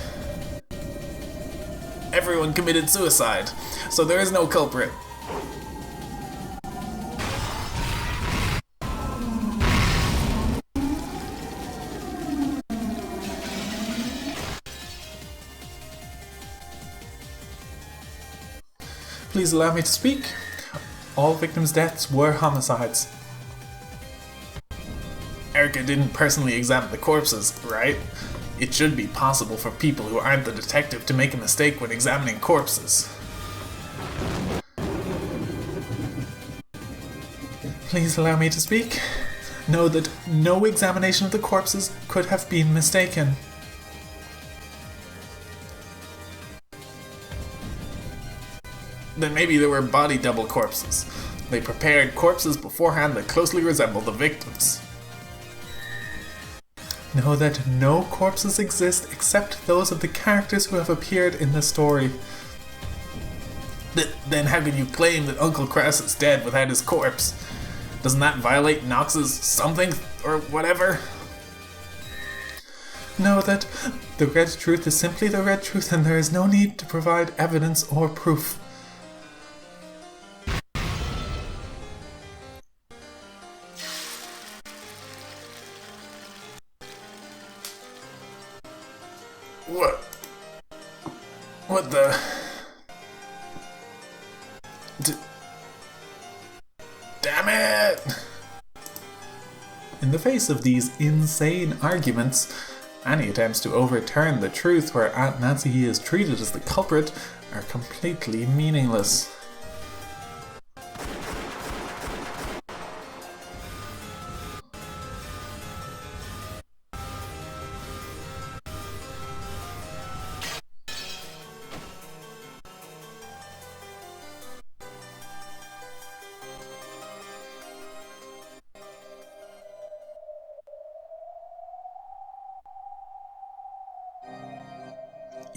Everyone committed suicide, so there is no culprit. Please allow me to speak. All victims' deaths were homicides. Erika didn't personally examine the corpses, right? It should be possible for people who aren't the detective to make a mistake when examining corpses. Please allow me to speak. Know that no examination of the corpses could have been mistaken. Then maybe there were body double corpses. They prepared corpses beforehand that closely resemble the victims. Know that no corpses exist except those of the characters who have appeared in the story. Then how can you claim that Uncle Crass is dead without his corpse? Doesn't that violate Nox's something or whatever? Know that the red truth is simply the red truth and there is no need to provide evidence or proof. What the... Damn it! In the face of these insane arguments, any attempts to overturn the truth where Aunt Natsuhi is treated as the culprit are completely meaningless.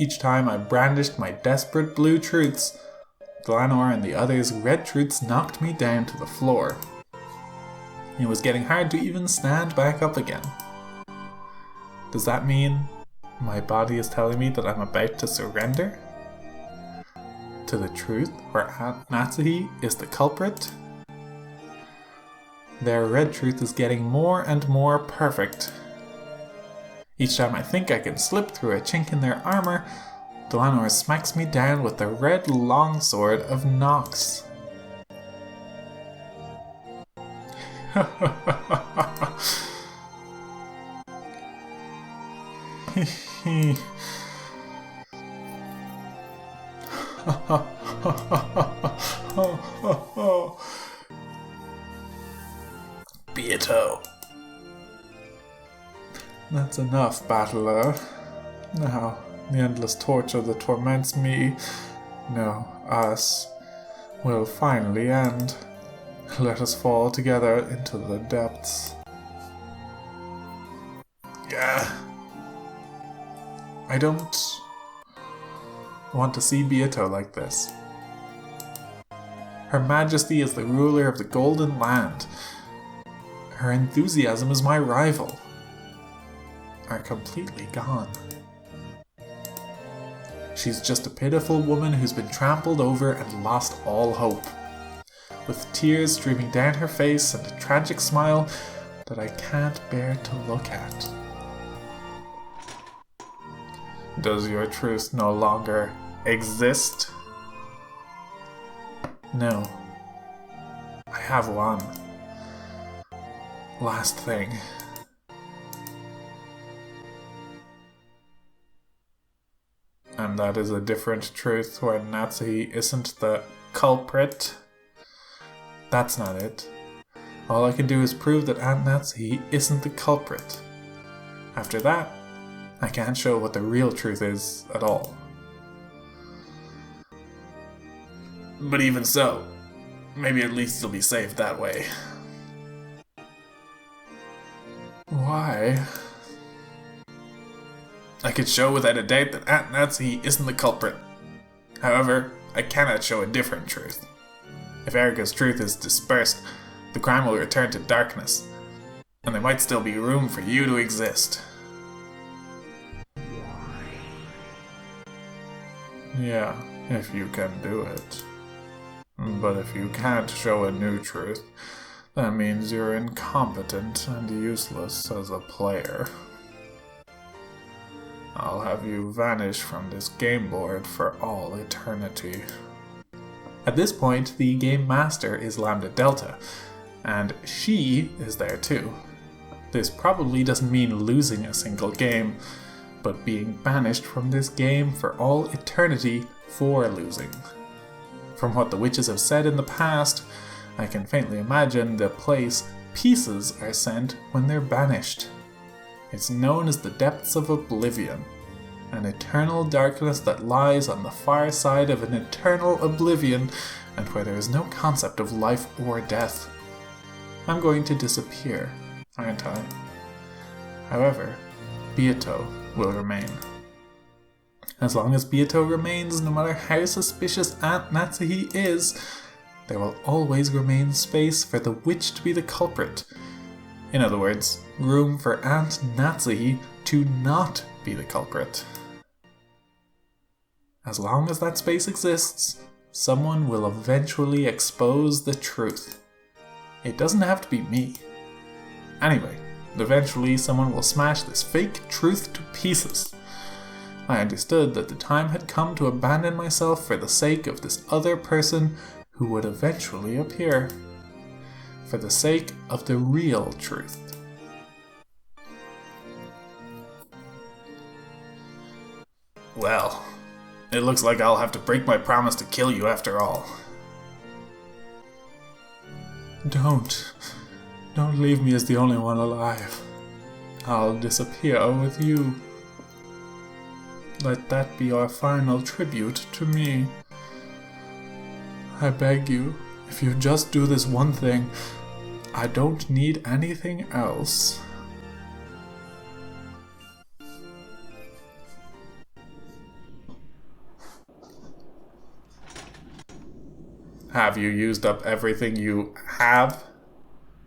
Each time I brandished my desperate blue truths, Glanor and the others' red truths knocked me down to the floor. It was getting hard to even stand back up again. Does that mean my body is telling me that I'm about to surrender? To the truth where Aunt Natsuhi is the culprit? Their red truth is getting more and more perfect. Each time I think I can slip through a chink in their armor, Delanor smacks me down with the red longsword of Nox. Beato. That's enough, battler. Now, the endless torture that torments me, no, us, will finally end. Let us fall together into the depths. Yeah. I don't want to see Beato like this. Her Majesty is the ruler of the Golden Land. Her enthusiasm is my rival. Are completely gone. She's just a pitiful woman who's been trampled over and lost all hope. With tears streaming down her face and a tragic smile that I can't bear to look at. Does your truth no longer exist? No. I have one. Last thing. And that is a different truth where Natsuhi isn't the culprit. That's not it. All I can do is prove that Aunt Natsuhi isn't the culprit. After that, I can't show what the real truth is at all. But even so, maybe at least you'll be safe that way. Why? I could show without a doubt that Aunt Natsuhi isn't the culprit. However, I cannot show a different truth. If Erica's truth is dispersed, the crime will return to darkness, and there might still be room for you to exist. Yeah, if you can do it. But if you can't show a new truth, that means you're incompetent and useless as a player. I'll have you vanish from this game board for all eternity. At this point, the game master is Lambda Delta, and she is there too. This probably doesn't mean losing a single game, but being banished from this game for all eternity for losing. From what the witches have said in the past, I can faintly imagine the place pieces are sent when they're banished. It's known as the depths of oblivion, an eternal darkness that lies on the far side of an eternal oblivion and where there is no concept of life or death. I'm going to disappear, aren't I? However, Beato will remain. As long as Beato remains, no matter how suspicious Aunt Natsuhi is, there will always remain space for the witch to be the culprit. In other words, room for Aunt Natsuhi to not be the culprit. As long as that space exists, someone will eventually expose the truth. It doesn't have to be me. Anyway, eventually someone will smash this fake truth to pieces. I understood that the time had come to abandon myself for the sake of this other person who would eventually appear. For the sake of the real truth. Well, it looks like I'll have to break my promise to kill you after all. Don't leave me as the only one alive. I'll disappear with you. Let that be your final tribute to me. I beg you, if you just do this one thing, I don't need anything else. Have you used up everything you have?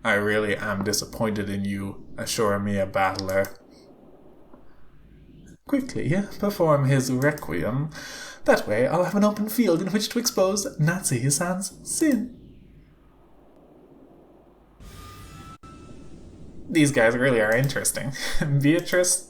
I really am disappointed in you, assure me a battler. Quickly perform his requiem. That way I'll have an open field in which to expose Natsuhi-san's sin. These guys really are interesting. Beatrice,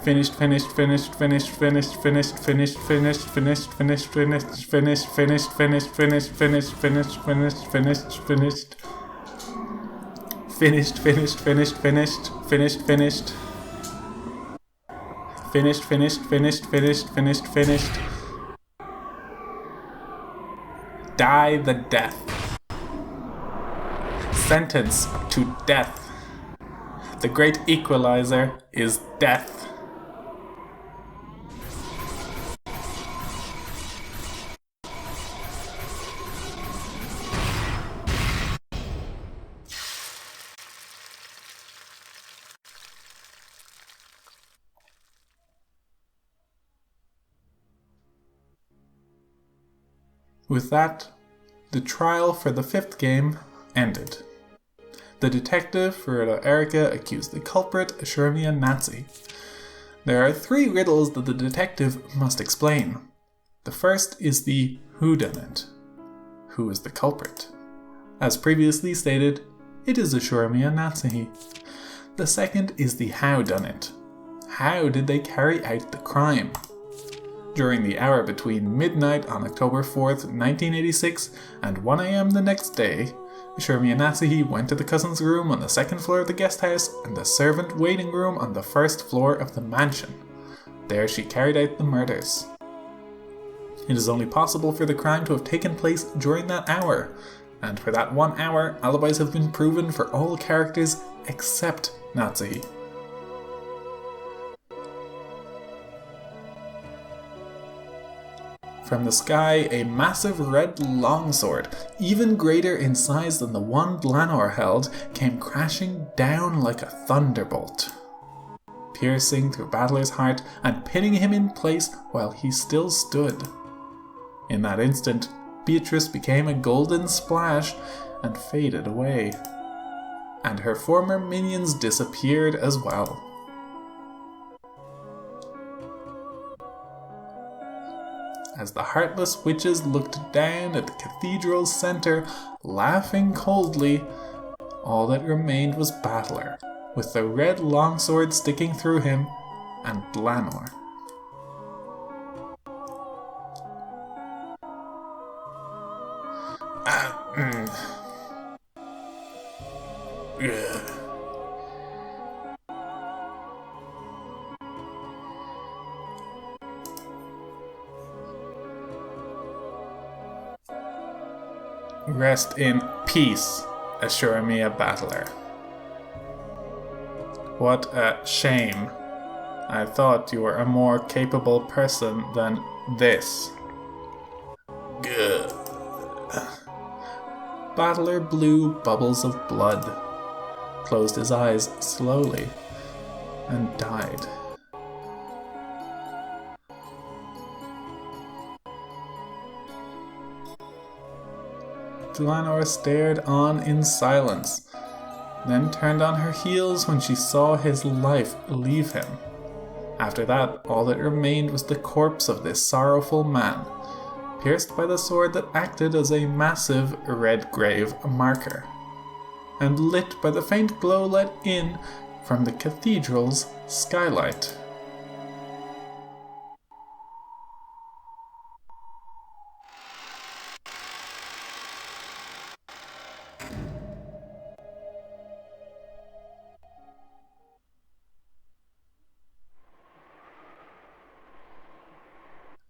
Finished, finished, finished, finished, finished, finished, finished, finished, finished, finished, finished, finished, finished, finished, finished, finished, finished, finished, finished, finished. Finished, finished, finished, finished, finished, finished. Finished, finished, finished, finished, finished, finished. Die the death. Sentence to death. The great equalizer is death. With that, the trial for the fifth game ended. The detective, Furuta Erika, accused the culprit, Ashuramiya Natsu. There are 3 riddles that the detective must explain. The first is the whodunit. Who is the culprit? As previously stated, it is Ashuramiya Natsu. The second is the howdunit. How did they carry out the crime? During the hour between midnight on October 4th, 1986 and 1 a.m. the next day, Ashuramiya Natsu went to the cousin's room on the 2nd floor of the guest house and the servant waiting room on the 1st floor of the mansion. There she carried out the murders. It is only possible for the crime to have taken place during that hour, and for that 1 hour, alibis have been proven for all characters except Natsu. From the sky, a massive red longsword, even greater in size than the one Dlanor held, came crashing down like a thunderbolt, piercing through Battler's heart and pinning him in place while he still stood. In that instant, Beatrice became a golden splash and faded away, and her former minions disappeared as well. As the heartless witches looked down at the cathedral's centre, laughing coldly, all that remained was Battler, with the red longsword sticking through him, and Dlanor. Rest in peace, Ashuramiya Battler. What a shame. I thought you were a more capable person than this. Good. Battler blew bubbles of blood, closed his eyes slowly, and died. Dlanor stared on in silence, then turned on her heels when she saw his life leave him. After that, all that remained was the corpse of this sorrowful man, pierced by the sword that acted as a massive red grave marker, and lit by the faint glow let in from the cathedral's skylight.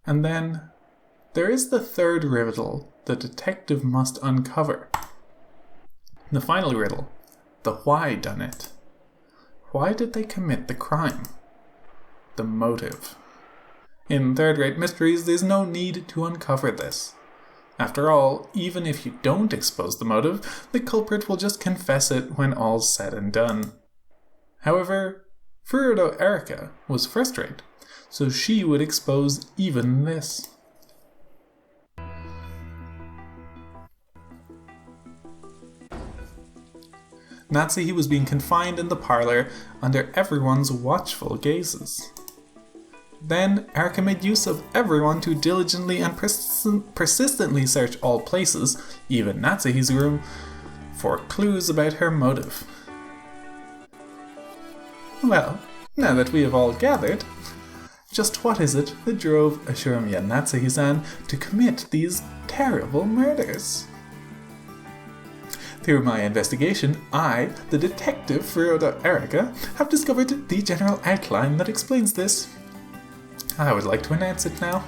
And then, there is the third riddle the detective must uncover. The final riddle, the why done it. Why did they commit the crime? The motive. In third-rate mysteries, there's no need to uncover this. After all, even if you don't expose the motive, the culprit will just confess it when all's said and done. However, Furuta Erika was first-rate, so she would expose even this. Natsu was being confined in the parlour under everyone's watchful gazes. Then Erika made use of everyone to diligently and persistently search all places, even Natsuhi's room, for clues about her motive. Well, Now that we have all gathered, just what is it that drove Ashuramiya Natsuhi-san to commit these terrible murders? Through my investigation, I, the detective Furuta Erika, have discovered the general outline that explains this. I would like to announce it now.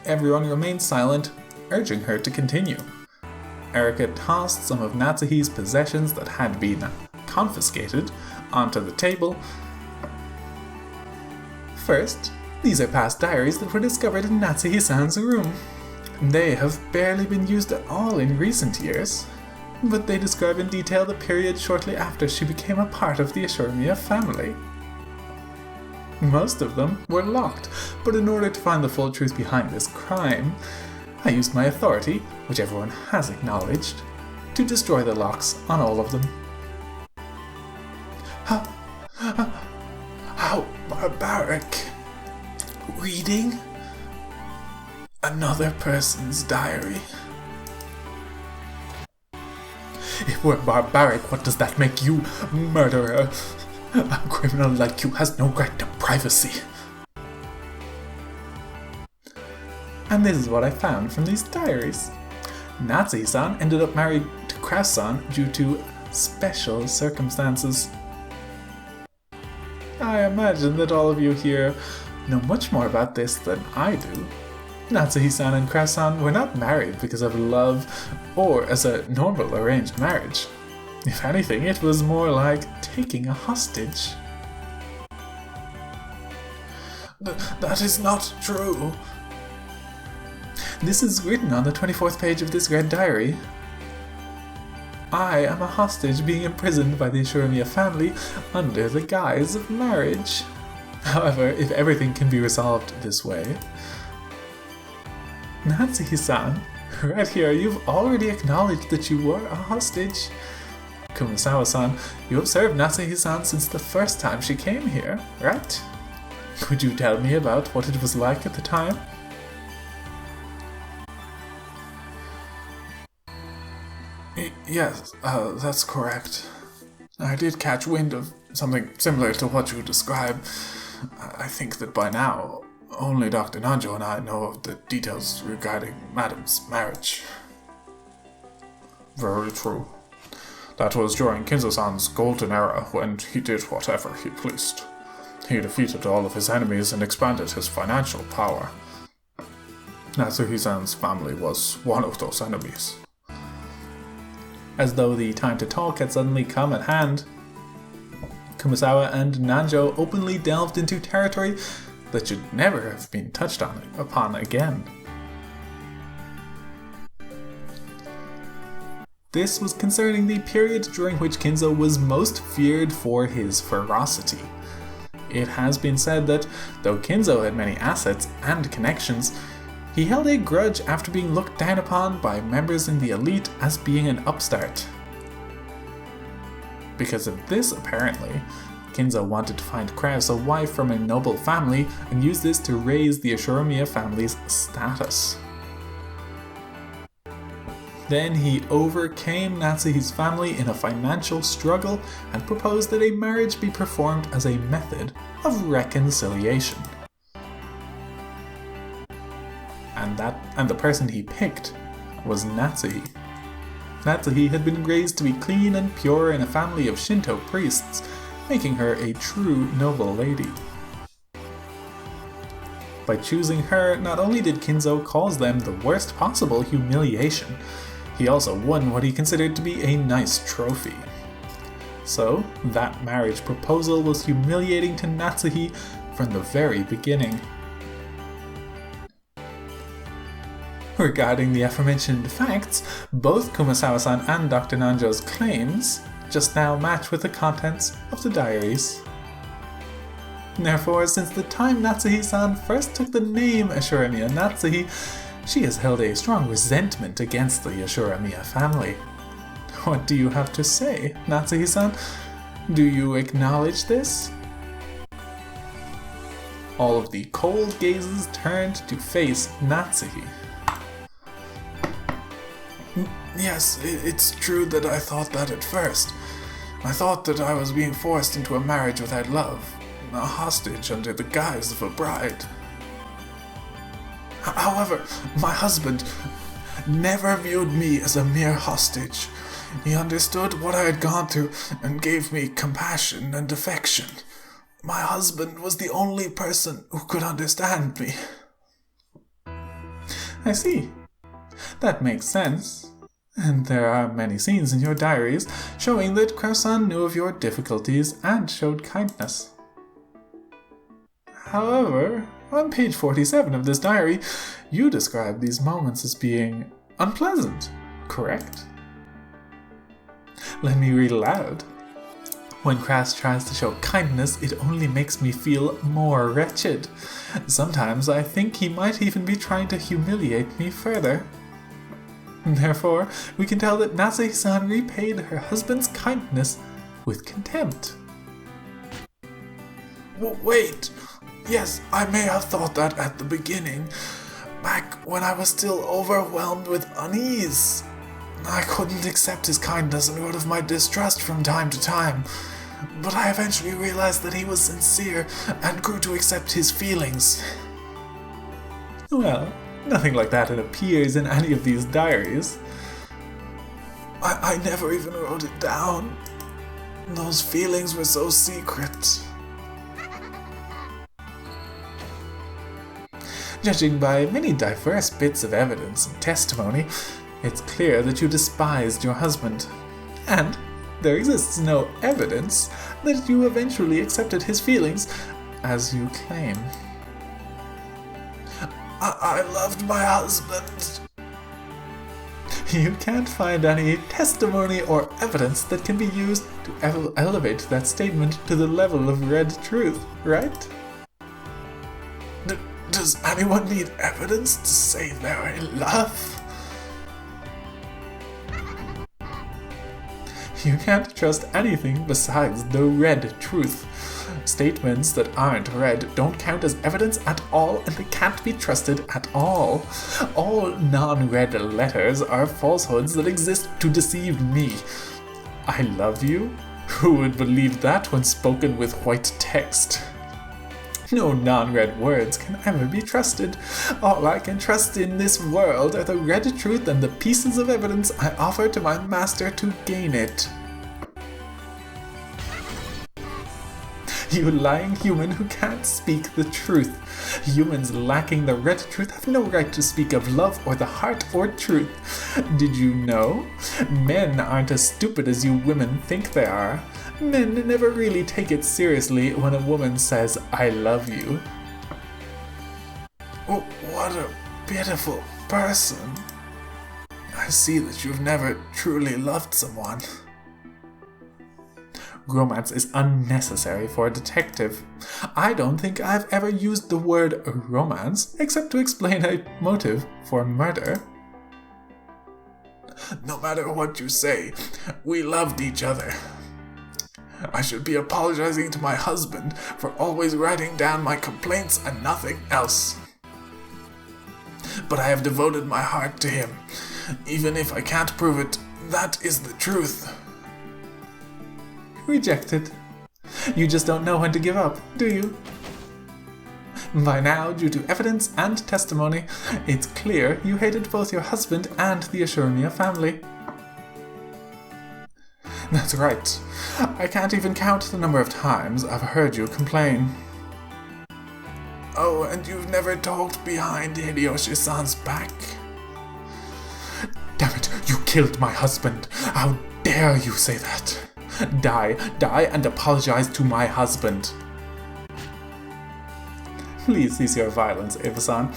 Everyone remained silent, urging her to continue. Erika tossed some of Natsuhi's possessions that had been confiscated onto the table. First, these are past diaries that were discovered in Natsuhi-san's room. They have barely been used at all in recent years, but they describe in detail the period shortly after she became a part of the Ashuramiya family. Most of them were locked, but in order to find the full truth behind this crime, I used my authority, which everyone has acknowledged, to destroy the locks on all of them. How barbaric. Reading another person's diary. If we're barbaric, what does that make you, murderer? A criminal like you has no right to privacy. And this is what I found from these diaries. Natsuhi-san ended up married to Kraus-san due to special circumstances. I imagine that all of you here know much more about this than I do. Natsuhi-san and Kraus-san were not married because of love or as a normal arranged marriage. If anything, it was more like taking a hostage. That is not true. This is written on the 24th page of this red diary. I am a hostage being imprisoned by the Ashuramiya family under the guise of marriage. However, if everything can be resolved this way... Natsuhi-san, right here, you've already acknowledged that you were a hostage. Kumasawa-san, you have served Natsuhi-san since the first time she came here, right? Could you tell me about what it was like at the time? Yes, that's correct. I did catch wind of something similar to what you describe. I think that by now, only Dr. Nanjo and I know of the details regarding Madam's marriage. Very true. That was during Kinzo-san's golden era when he did whatever he pleased. He defeated all of his enemies and expanded his financial power. Natsuhi-san's family was one of those enemies. As though the time to talk had suddenly come at hand, Kumasawa and Nanjo openly delved into territory that should never have been touched upon again. This was concerning the period during which Kinzo was most feared for his ferocity. It has been said that, though Kinzo had many assets and connections, he held a grudge after being looked down upon by members in the elite as being an upstart. Because of this, apparently, Kinzo wanted to find Kraus a wife from a noble family and use this to raise the Ashuramiya family's status. Then he overcame Natsuhi's family in a financial struggle and proposed that a marriage be performed as a method of reconciliation. And the person he picked was Natsuhi. Natsuhi had been raised to be clean and pure in a family of Shinto priests, making her a true noble lady. By choosing her, not only did Kinzo cause them the worst possible humiliation, he also won what he considered to be a nice trophy. So, that marriage proposal was humiliating to Natsuhi from the very beginning. Regarding the aforementioned facts, both Kumasawa-san and Dr. Nanjo's claims just now match with the contents of the diaries. Therefore, since the time Natsuhi-san first took the name Ashuramiya Natsuhi, she has held a strong resentment against the Ashuramiya family. What do you have to say, Natsuhi-san? Do you acknowledge this? All of the cold gazes turned to face Natsuhi. Yes, it's true that I thought that at first. I thought that I was being forced into a marriage without love, a hostage under the guise of a bride. However, my husband never viewed me as a mere hostage. He understood what I had gone through and gave me compassion and affection. My husband was the only person who could understand me. I see. That makes sense. And there are many scenes in your diaries showing that Croissant knew of your difficulties and showed kindness. However, on page 47 of this diary, you describe these moments as being unpleasant, correct? Let me read aloud. When Crass tries to show kindness, it only makes me feel more wretched. Sometimes I think he might even be trying to humiliate me further. Therefore, we can tell that Natsuhi-san repaid her husband's kindness with contempt. Wait! Yes, I may have thought that at the beginning, back when I was still overwhelmed with unease. I couldn't accept his kindness and wrote of my distrust from time to time, but I eventually realized that he was sincere and grew to accept his feelings. Well, nothing like that appears in any of these diaries. I never even wrote it down. Those feelings were so secret. Judging by many diverse bits of evidence and testimony, it's clear that you despised your husband. And there exists no evidence that you eventually accepted his feelings, as you claim. I loved my husband. You can't find any testimony or evidence that can be used to elevate that statement to the level of red truth, right? Does anyone need evidence to say they're in love? You can't trust anything besides the red truth. Statements that aren't red don't count as evidence at all, and they can't be trusted at all. All non-red letters are falsehoods that exist to deceive me. I love you? Who would believe that when spoken with white text? No non-red words can ever be trusted. All I can trust in this world are the red truth and the pieces of evidence I offer to my master to gain it. You lying human who can't speak the truth. Humans lacking the red truth have no right to speak of love or the heart or truth. Did you know? Men aren't as stupid as you women think they are. Men never really take it seriously when a woman says, "I love you." Oh, what a beautiful person. I see that you've never truly loved someone. Romance is unnecessary for a detective. I don't think I've ever used the word romance except to explain a motive for murder. No matter what you say, we loved each other. I should be apologizing to my husband for always writing down my complaints and nothing else. But I have devoted my heart to him. Even if I can't prove it, that is the truth. Rejected. You just don't know when to give up, do you? By now, due to evidence and testimony, it's clear you hated both your husband and the Ashurimia family. That's right. I can't even count the number of times I've heard you complain. Oh, and you've never talked behind Hideyoshi-san's back? Damn it, you killed my husband. How dare you say that? Die and apologize to my husband. Please cease your violence, Eva-san.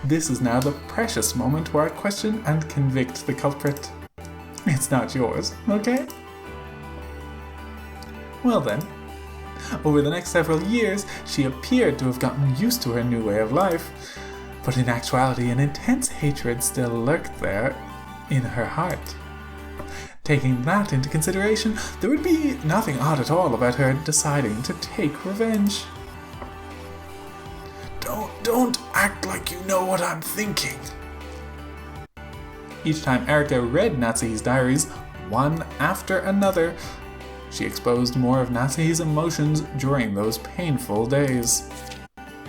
This is now the precious moment where I question and convict the culprit. It's not yours, okay? Well then, over the next several years, she appeared to have gotten used to her new way of life, but in actuality an intense hatred still lurked there in her heart. Taking that into consideration, there would be nothing odd at all about her deciding to take revenge. Don't act like you know what I'm thinking. Each time Erika read Natsuhi's diaries, one after another, she exposed more of Natsuhi's emotions during those painful days.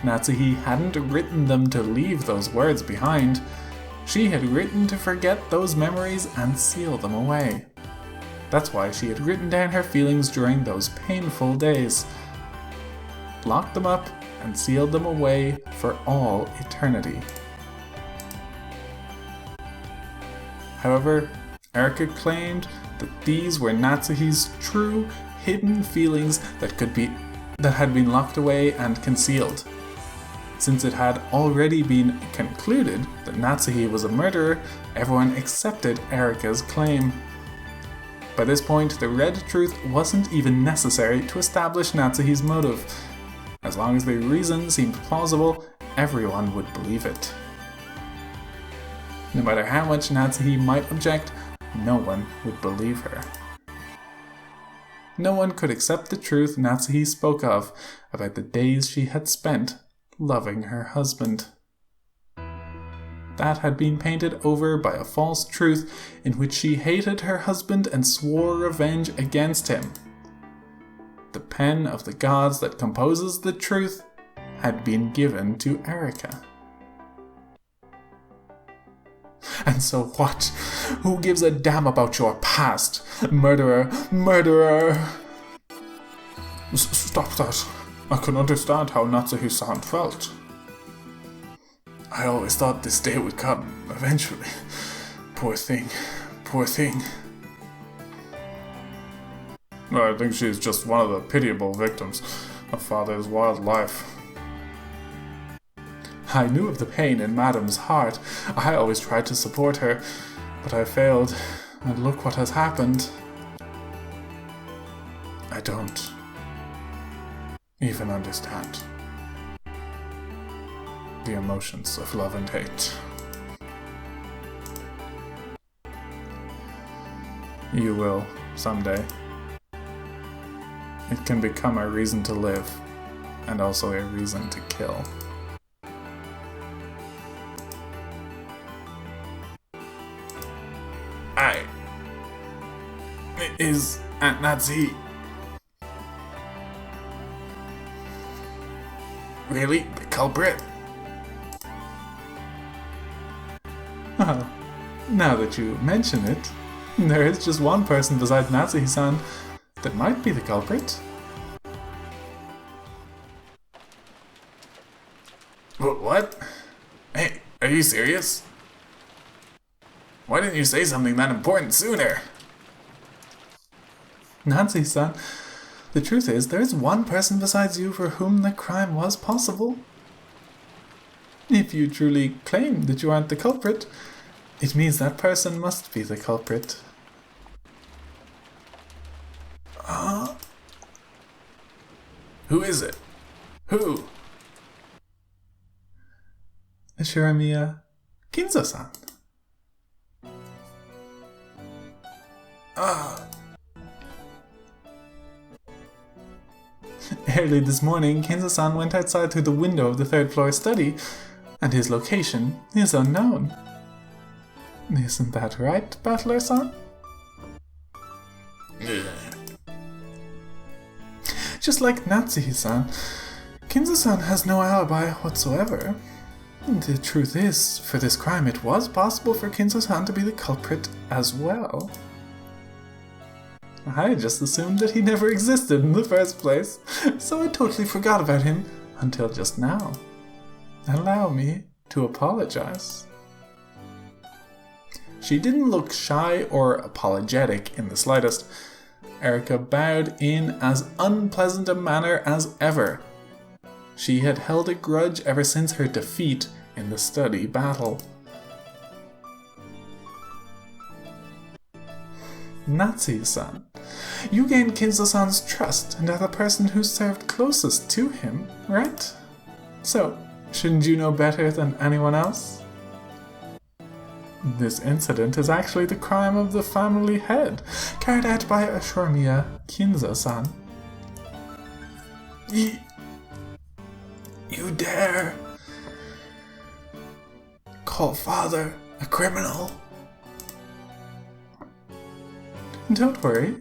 Natsuhi hadn't written them to leave those words behind. She had written to forget those memories and seal them away. That's why she had written down her feelings during those painful days, locked them up, and sealed them away for all eternity. However, Erika claimed that these were Natsuhi's true, hidden feelings that had been locked away and concealed. Since it had already been concluded that Natsuhi was a murderer, everyone accepted Erika's claim. By this point, the red truth wasn't even necessary to establish Natsuhi's motive. As long as the reason seemed plausible, everyone would believe it. No matter how much Natsuhi might object, no one would believe her. No one could accept the truth Natsuhi spoke of about the days she had spent loving her husband. That had been painted over by a false truth in which she hated her husband and swore revenge against him. The pen of the gods that composes the truth had been given to Erika. And so what? Who gives a damn about your past? Murderer! Murderer! Stop that. I can understand how Natsuhi-san felt. I always thought this day would come, eventually. Poor thing. Poor thing. I think she's just one of the pitiable victims of father's wild life. I knew of the pain in Madame's heart. I always tried to support her, but I failed, and look what has happened. I don't even understand the emotions of love and hate. You will, someday. It can become a reason to live, and also a reason to kill. Is Aunt Natsuhi really the culprit? Well, now that you mention it, there is just one person besides Natsuhi-san that might be the culprit. What? Hey, are you serious? Why didn't you say something that important sooner? Natsuhi-san, the truth is, there is one person besides you for whom the crime was possible. If you truly claim that you aren't the culprit, it means that person must be the culprit. Who is it? Who? Shiramiya Kinzo-san. Early this morning, Kinzo-san went outside through the window of the third-floor study, and his location is unknown. Isn't that right, Battler-san? Just like Natsuhi-san, Kinzo-san has no alibi whatsoever. The truth is, for this crime it was possible for Kinzo-san to be the culprit as well. I just assumed that he never existed in the first place, so I totally forgot about him until just now. Allow me to apologize. She didn't look shy or apologetic in the slightest. Erika bowed in as unpleasant a manner as ever. She had held a grudge ever since her defeat in the study battle. Natsuhi-san, you gained Kinzo-san's trust and are the person who served closest to him, right? So, shouldn't you know better than anyone else? This incident is actually the crime of the family head, carried out by Shiramiya Kinzo-san. You dare call father a criminal? Don't worry.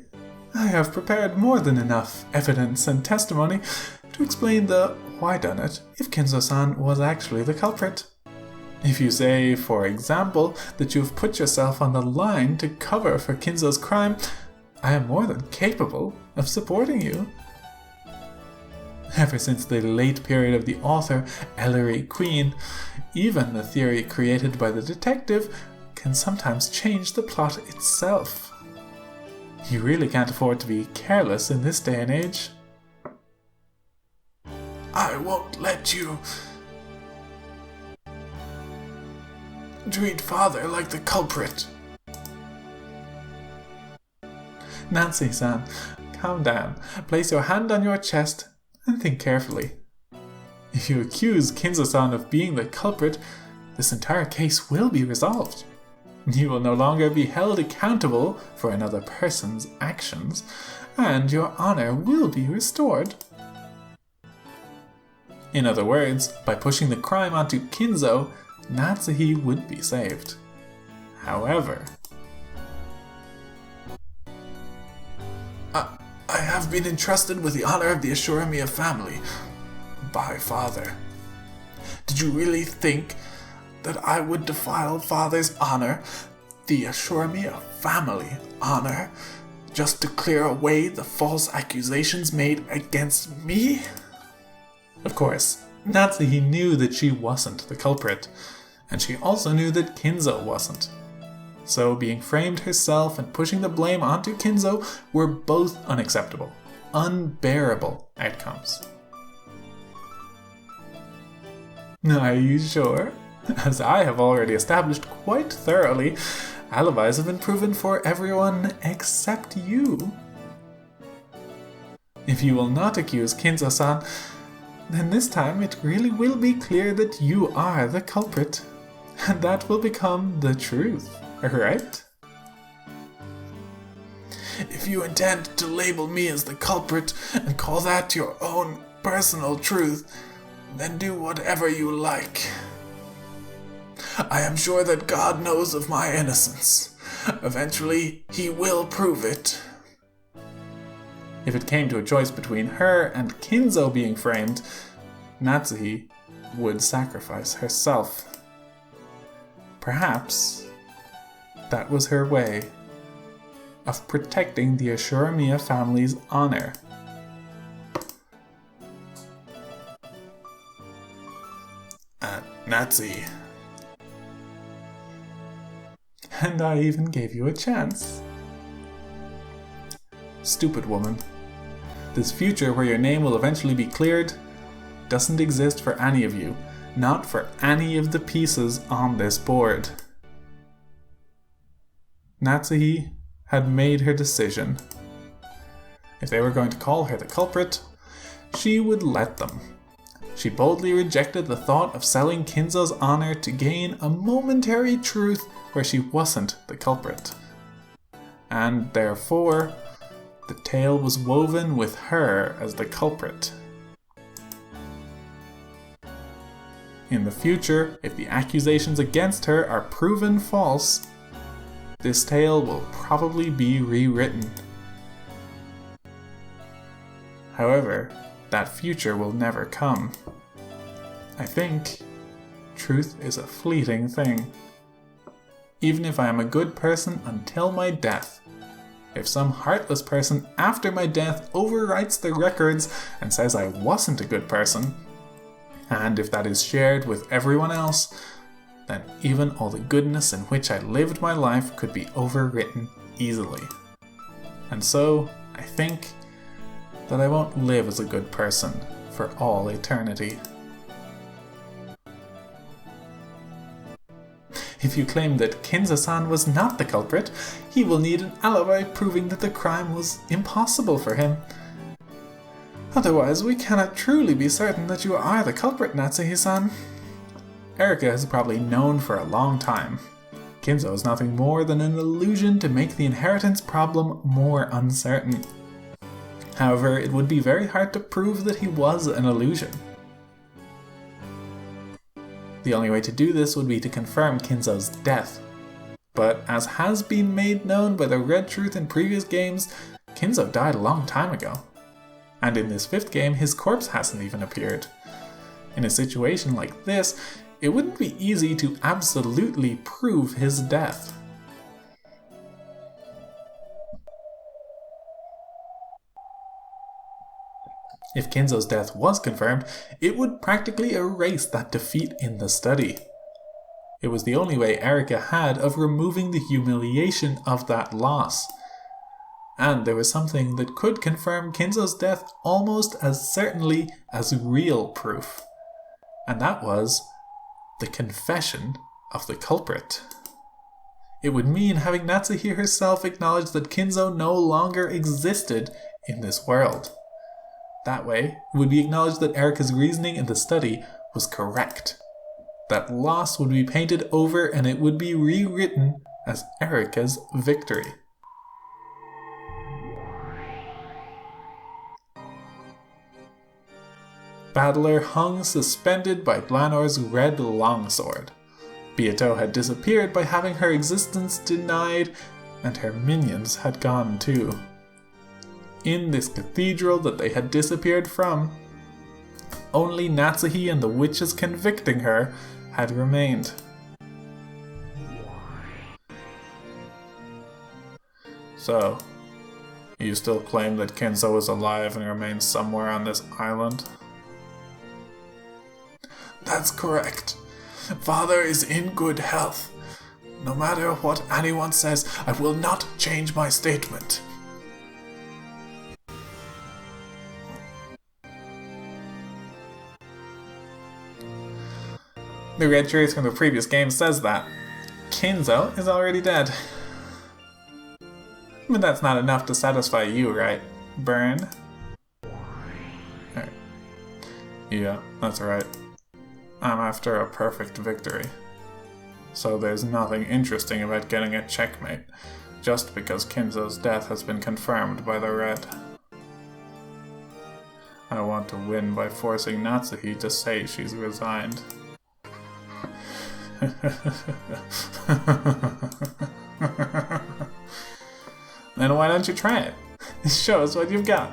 I have prepared more than enough evidence and testimony to explain the whodunit if Kinzo-san was actually the culprit. If you say, for example, that you've put yourself on the line to cover for Kinzo's crime, I am more than capable of supporting you. Ever since the late period of the author, Ellery Queen, even the theory created by the detective can sometimes change the plot itself. You really can't afford to be careless in this day and age. I won't let you treat father like the culprit. Nancy-san, calm down. Place your hand on your chest and think carefully. If you accuse Kinzo-san of being the culprit, this entire case will be resolved. You will no longer be held accountable for another person's actions, and your honor will be restored. In other words, by pushing the crime onto Kinzo, Natsuhi would be saved. However, I have been entrusted with the honor of the Ashuramiya family by father. Did you really think that I would defile father's honor, the Ashuramiya family honor, just to clear away the false accusations made against me? Of course, Natsuhi knew that she wasn't the culprit, and she also knew that Kinzo wasn't. So being framed herself and pushing the blame onto Kinzo were both unacceptable, unbearable outcomes. Are you sure? As I have already established quite thoroughly, alibis have been proven for everyone except you. If you will not accuse Kinzo-san, then this time it really will be clear that you are the culprit, and that will become the truth, right? If you intend to label me as the culprit and call that your own personal truth, then do whatever you like. I am sure that God knows of my innocence. Eventually, he will prove it. If it came to a choice between her and Kinzo being framed, Natsuhi would sacrifice herself. Perhaps that was her way of protecting the Ashuramiya family's honor. Natsuhi. And I even gave you a chance. Stupid woman. This future where your name will eventually be cleared doesn't exist for any of you, not for any of the pieces on this board. Natsuhi had made her decision. If they were going to call her the culprit, she would let them. She boldly rejected the thought of selling Kinzo's honor to gain a momentary truth where she wasn't the culprit. And therefore, the tale was woven with her as the culprit. In the future, if the accusations against her are proven false, this tale will probably be rewritten. However, that future will never come. I think truth is a fleeting thing. Even if I am a good person until my death, if some heartless person after my death overwrites the records and says I wasn't a good person, and if that is shared with everyone else, then even all the goodness in which I lived my life could be overwritten easily. And so, I think that I won't live as a good person for all eternity. If you claim that Kinzo-san was not the culprit, he will need an alibi proving that the crime was impossible for him. Otherwise, we cannot truly be certain that you are the culprit, Natsuhi-san. Erika has probably known for a long time. Kinzo is nothing more than an illusion to make the inheritance problem more uncertain. However, it would be very hard to prove that he was an illusion. The only way to do this would be to confirm Kinzo's death. But as has been made known by the Red Truth in previous games, Kinzo died a long time ago. And in this 5th game, his corpse hasn't even appeared. In a situation like this, it wouldn't be easy to absolutely prove his death. If Kinzo's death was confirmed, it would practically erase that defeat in the study. It was the only way Erika had of removing the humiliation of that loss. And there was something that could confirm Kinzo's death almost as certainly as real proof. And that was the confession of the culprit. It would mean having Natsuhi herself acknowledge that Kinzo no longer existed in this world. That way, it would be acknowledged that Erika's reasoning in the study was correct. That loss would be painted over and it would be rewritten as Erika's victory. Battler hung suspended by Blanor's red longsword. Beato had disappeared by having her existence denied, and her minions had gone too. In this cathedral that they had disappeared from, only Natsuhi and the witches convicting her had remained. So, you still claim that Kinzo is alive and remains somewhere on this island? That's correct. Father is in good health. No matter what anyone says, I will not change my statement. The red trace from the previous game says that. Kinzo is already dead. But that's not enough to satisfy you, right, Burn? Right. Yeah, that's right. I'm after a perfect victory. So there's nothing interesting about getting a checkmate, just because Kinzo's death has been confirmed by the red. I want to win by forcing Natsuhi to say she's resigned. Then why don't you try it? Show us what you've got.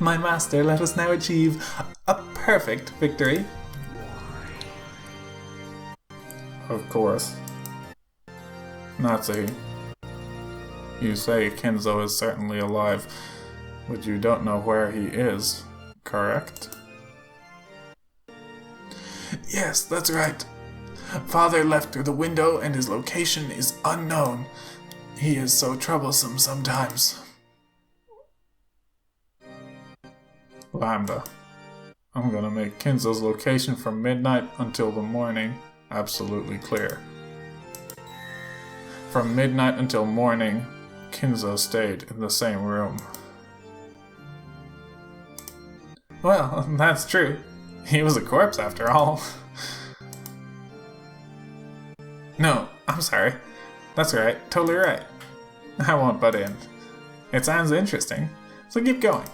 My master, let us now achieve a perfect victory. Of course. Natsuhi, you say Kinzo is certainly alive, but you don't know where he is, correct? Yes, that's right. Father left through the window and his location is unknown. He is so troublesome sometimes. Lambda, I'm gonna make Kinzo's location from midnight until the morning absolutely clear. From midnight until morning, Kinzo stayed in the same room. Well, that's true. He was a corpse after all. No, I'm sorry. That's right, totally right. I won't butt in. It sounds interesting, so keep going.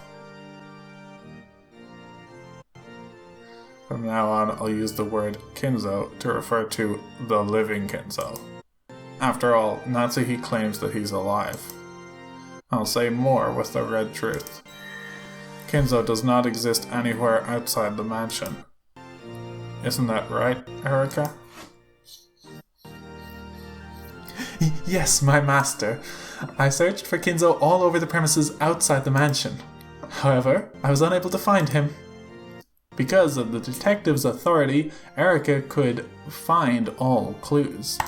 From now on, I'll use the word Kinzo to refer to the living Kinzo. After all, Natsuhi claims that he's alive. I'll say more with the red truth. Kinzo does not exist anywhere outside the mansion. Isn't that right, Erika? Yes, my master. I searched for Kinzo all over the premises outside the mansion. However, I was unable to find him. Because of the detective's authority, Erika could find all clues.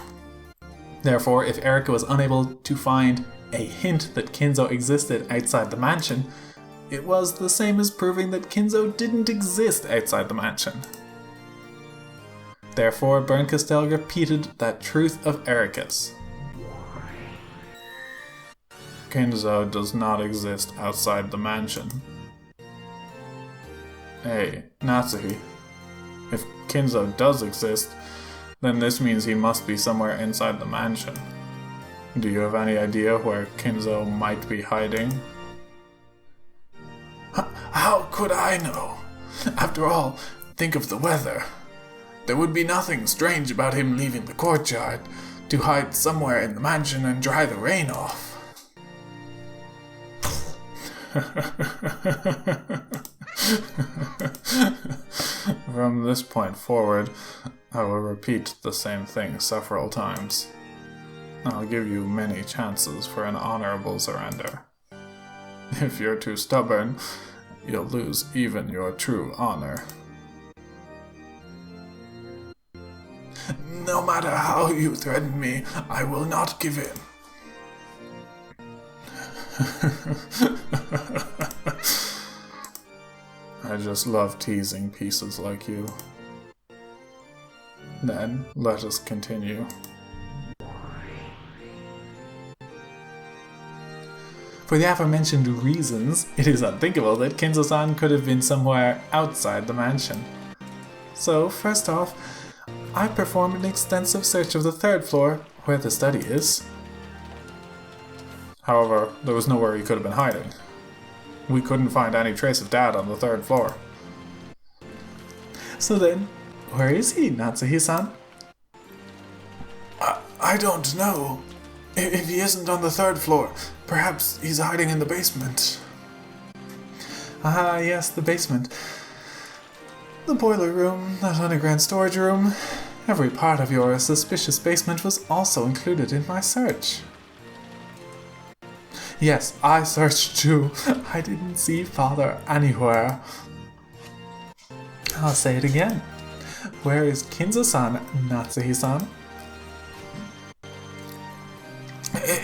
Therefore, if Erika was unable to find a hint that Kinzo existed outside the mansion, it was the same as proving that Kinzo didn't exist outside the mansion. Therefore, Bernkastel repeated that truth of Erika's. Kinzo does not exist outside the mansion. Hey, Natsuhi. If Kinzo does exist, then this means he must be somewhere inside the mansion. Do you have any idea where Kinzo might be hiding? How could I know? After all, think of the weather. There would be nothing strange about him leaving the courtyard to hide somewhere in the mansion and dry the rain off. From this point forward, I will repeat the same thing several times. I'll give you many chances for an honorable surrender. If you're too stubborn, you'll lose even your true honor. No matter how you threaten me, I will not give in. I just love teasing pieces like you. Then, let us continue. For the aforementioned reasons, it is unthinkable that Kinzo-san could have been somewhere outside the mansion. So, first off, I performed an extensive search of the third floor, where the study is. However, there was nowhere he could have been hiding. We couldn't find any trace of Dad on the third floor. So then, where is he, Natsuhi-san? I don't know. If he isn't on the third floor, perhaps he's hiding in the basement. Ah, yes, the basement. The boiler room, that underground storage room. Every part of your suspicious basement was also included in my search. Yes, I searched too. I didn't see Father anywhere. I'll say it again. Where is Kinzo-san, Natsuhi-san?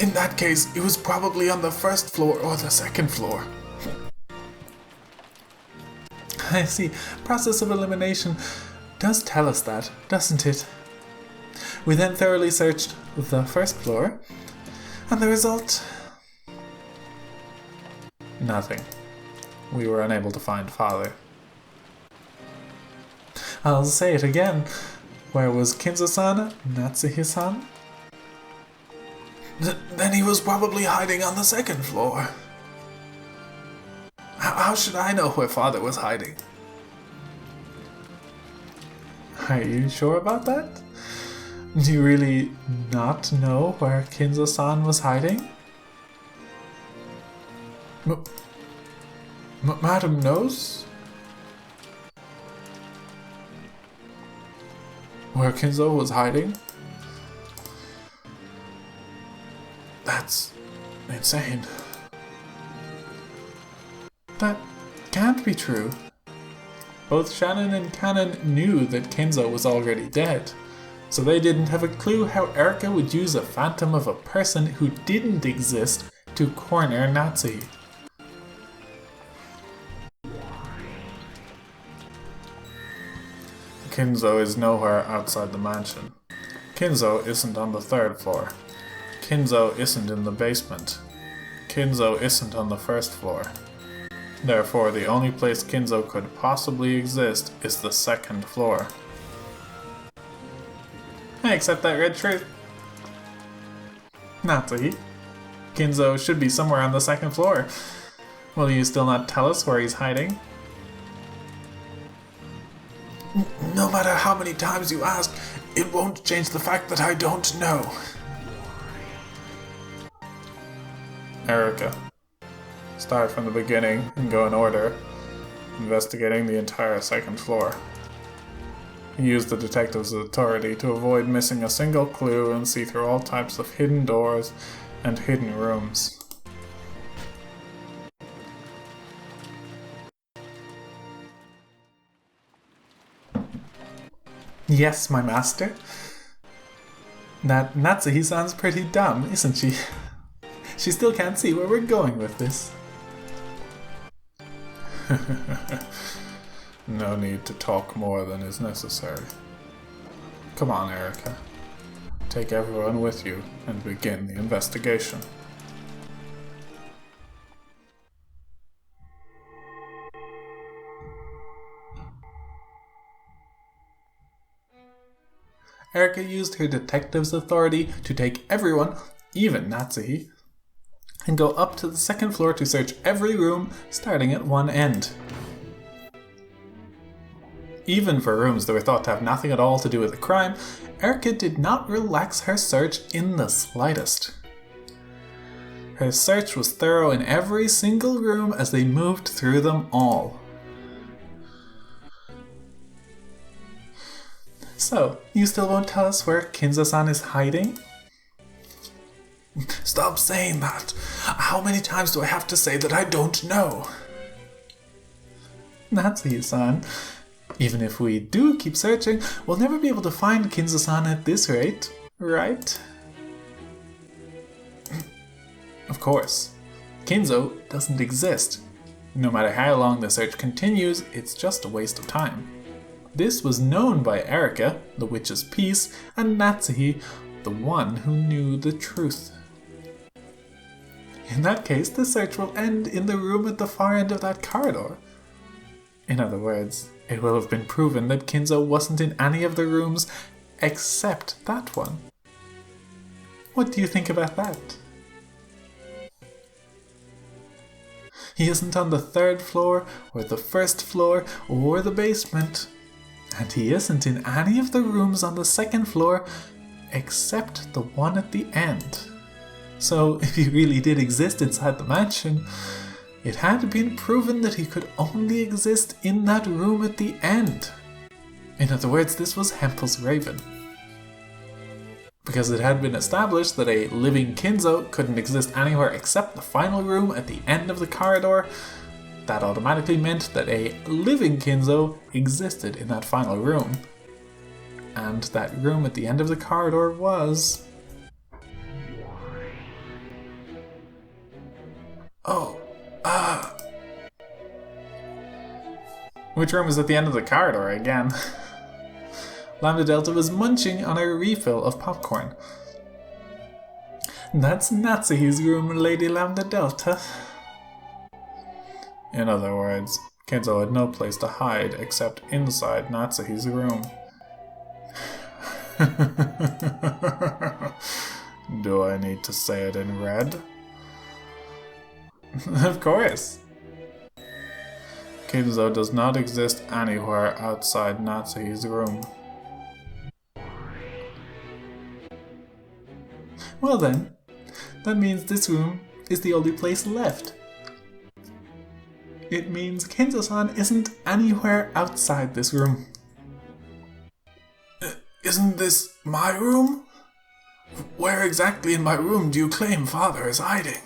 In that case, he was probably on the first floor or the second floor. I see. Process of elimination does tell us that, doesn't it? We then thoroughly searched the first floor, and the result... nothing. We were unable to find Father. I'll say it again. Where was Kinzo-san, Natsuhi-san? Then he was probably hiding on the second floor. How should I know where Father was hiding? Are you sure about that? Do you really not know where Kinzo-san was hiding? Madam knows? Where Kinzo was hiding? That's insane. That can't be true. Both Shannon and Cannon knew that Kinzo was already dead, so they didn't have a clue how Erica would use a phantom of a person who didn't exist to corner Natsuhi. Kinzo is nowhere outside the mansion. Kinzo isn't on the third floor. Kinzo isn't in the basement. Kinzo isn't on the first floor. Therefore, the only place Kinzo could possibly exist is the second floor. I accept that red truth. Natsuhi, Kinzo should be somewhere on the second floor. Will you still not tell us where he's hiding? No matter how many times you ask, it won't change the fact that I don't know. Erica, start from the beginning and go in order, investigating the entire second floor. Use the detective's authority to avoid missing a single clue and see through all types of hidden doors and hidden rooms. Yes, my master. That Natsuhi-san's pretty dumb, isn't she? She still can't see where we're going with this. No need to talk more than is necessary. Come on, Erica. Take everyone with you and begin the investigation. Erica used her detective's authority to take everyone, even Natsuhi, and go up to the second floor to search every room, starting at one end. Even for rooms that were thought to have nothing at all to do with the crime, Erica did not relax her search in the slightest. Her search was thorough in every single room as they moved through them all. So, you still won't tell us where Kinzo-san is hiding? Stop saying that. How many times do I have to say that I don't know? Natsuhi-san, even if we do keep searching, we'll never be able to find Kinzo-san at this rate, right? Of course, Kinzo doesn't exist. No matter how long the search continues, it's just a waste of time. This was known by Erika, the witch's piece, and Natsuhi, the one who knew the truth. In that case, the search will end in the room at the far end of that corridor. In other words, it will have been proven that Kinzo wasn't in any of the rooms except that one. What do you think about that? He isn't on the 3rd floor, or the 1st floor, or the basement. And he isn't in any of the rooms on the 2nd floor, except the one at the end. So, if he really did exist inside the mansion, it had been proven that he could only exist in that room at the end. In other words, this was Hempel's Raven. Because it had been established that a living Kinzo couldn't exist anywhere except the final room at the end of the corridor, that automatically meant that a living Kinzo existed in that final room. And that room at the end of the corridor was... Which room is at the end of the corridor again? Lambda Delta was munching on a refill of popcorn. That's Natsuhi's room, Lady Lambda Delta. In other words, Kinzo had no place to hide except inside Natsuhi's room. Do I need to say it in red? Of course. Kinzo does not exist anywhere outside Natsuhi's room. Well then, that means this room is the only place left. It means Kinzo-san isn't anywhere outside this room. Isn't this my room? Where exactly in my room do you claim Father is hiding?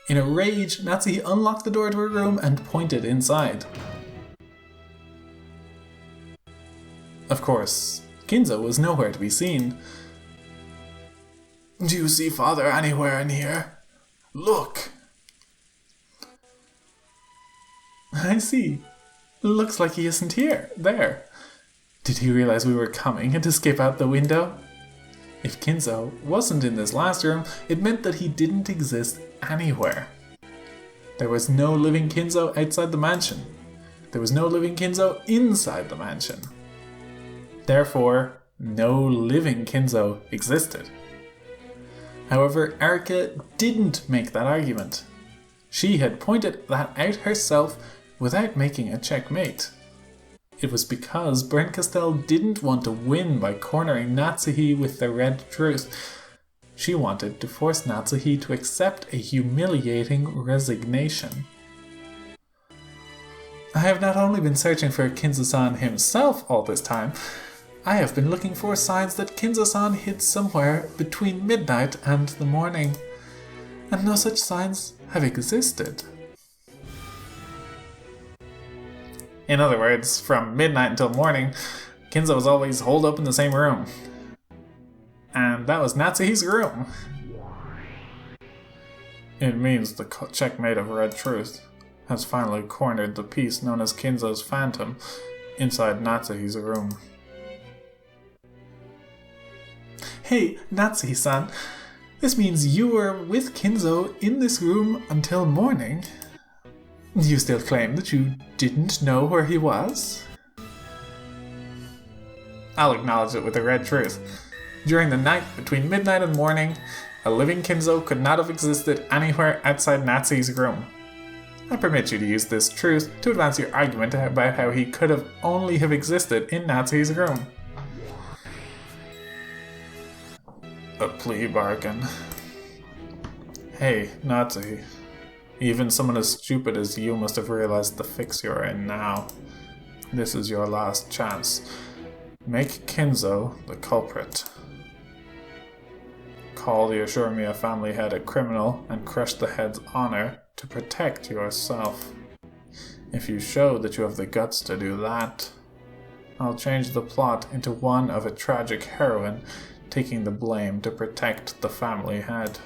In a rage, Natsuhi unlocked the door to her room and pointed inside. Of course, Kinzo was nowhere to be seen. Do you see Father anywhere in here? Look! I see. Looks like he isn't here. There. Did he realize we were coming and escape out the window? If Kinzo wasn't in this last room, it meant that he didn't exist anywhere. There was no living Kinzo outside the mansion. There was no living Kinzo inside the mansion. Therefore, no living Kinzo existed. However, Erika didn't make that argument. She had pointed that out herself without making a checkmate. It was because Brent Castell didn't want to win by cornering Natsuhi with the red truth. She wanted to force Natsuhi to accept a humiliating resignation. I have not only been searching for Kinzo-san himself all this time, I have been looking for signs that Kinzo-san hid somewhere between midnight and the morning, and no such signs have existed. In other words, from midnight until morning, Kinzo was always holed up in the same room. And that was Natsuhi's room. It means the checkmate of Red Truth has finally cornered the piece known as Kinzo's Phantom inside Natsuhi's room. Hey, Natsuhi-san, this means you were with Kinzo in this room until morning. Do you still claim that you didn't know where he was? I'll acknowledge it with the red truth. During the night between midnight and morning, a living Kinzo could not have existed anywhere outside Natsuhi's room. I permit you to use this truth to advance your argument about how he could have only have existed in Natsuhi's room. A plea bargain. Hey, Natsuhi. Even someone as stupid as you must have realized the fix you're in now. This is your last chance. Make Kinzo the culprit. Call the Ashuramiya family head a criminal and crush the head's honor to protect yourself. If you show that you have the guts to do that, I'll change the plot into one of a tragic heroine taking the blame to protect the family head.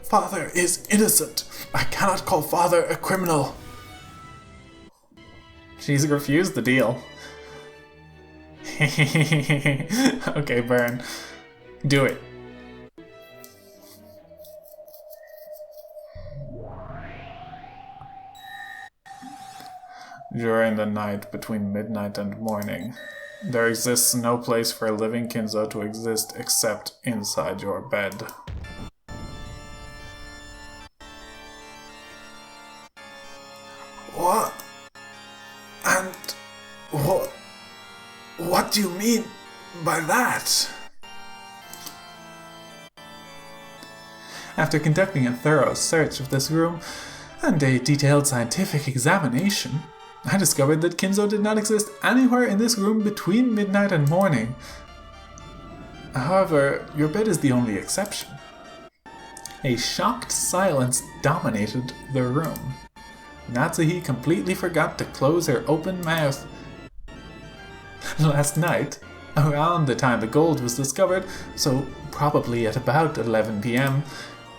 Father is innocent. I cannot call father a criminal. She's refused the deal. Okay, Burn. Do it. During the night between midnight and morning, there exists no place for a living Kinzo to exist except inside your bed. What? And what do you mean by that? After conducting a thorough search of this room and a detailed scientific examination, I discovered that Kinzo did not exist anywhere in this room between midnight and morning. However, your bed is the only exception. A shocked silence dominated the room. Natsuhi completely forgot to close her open mouth. Last night, around the time the gold was discovered, so probably at about 11 p.m.,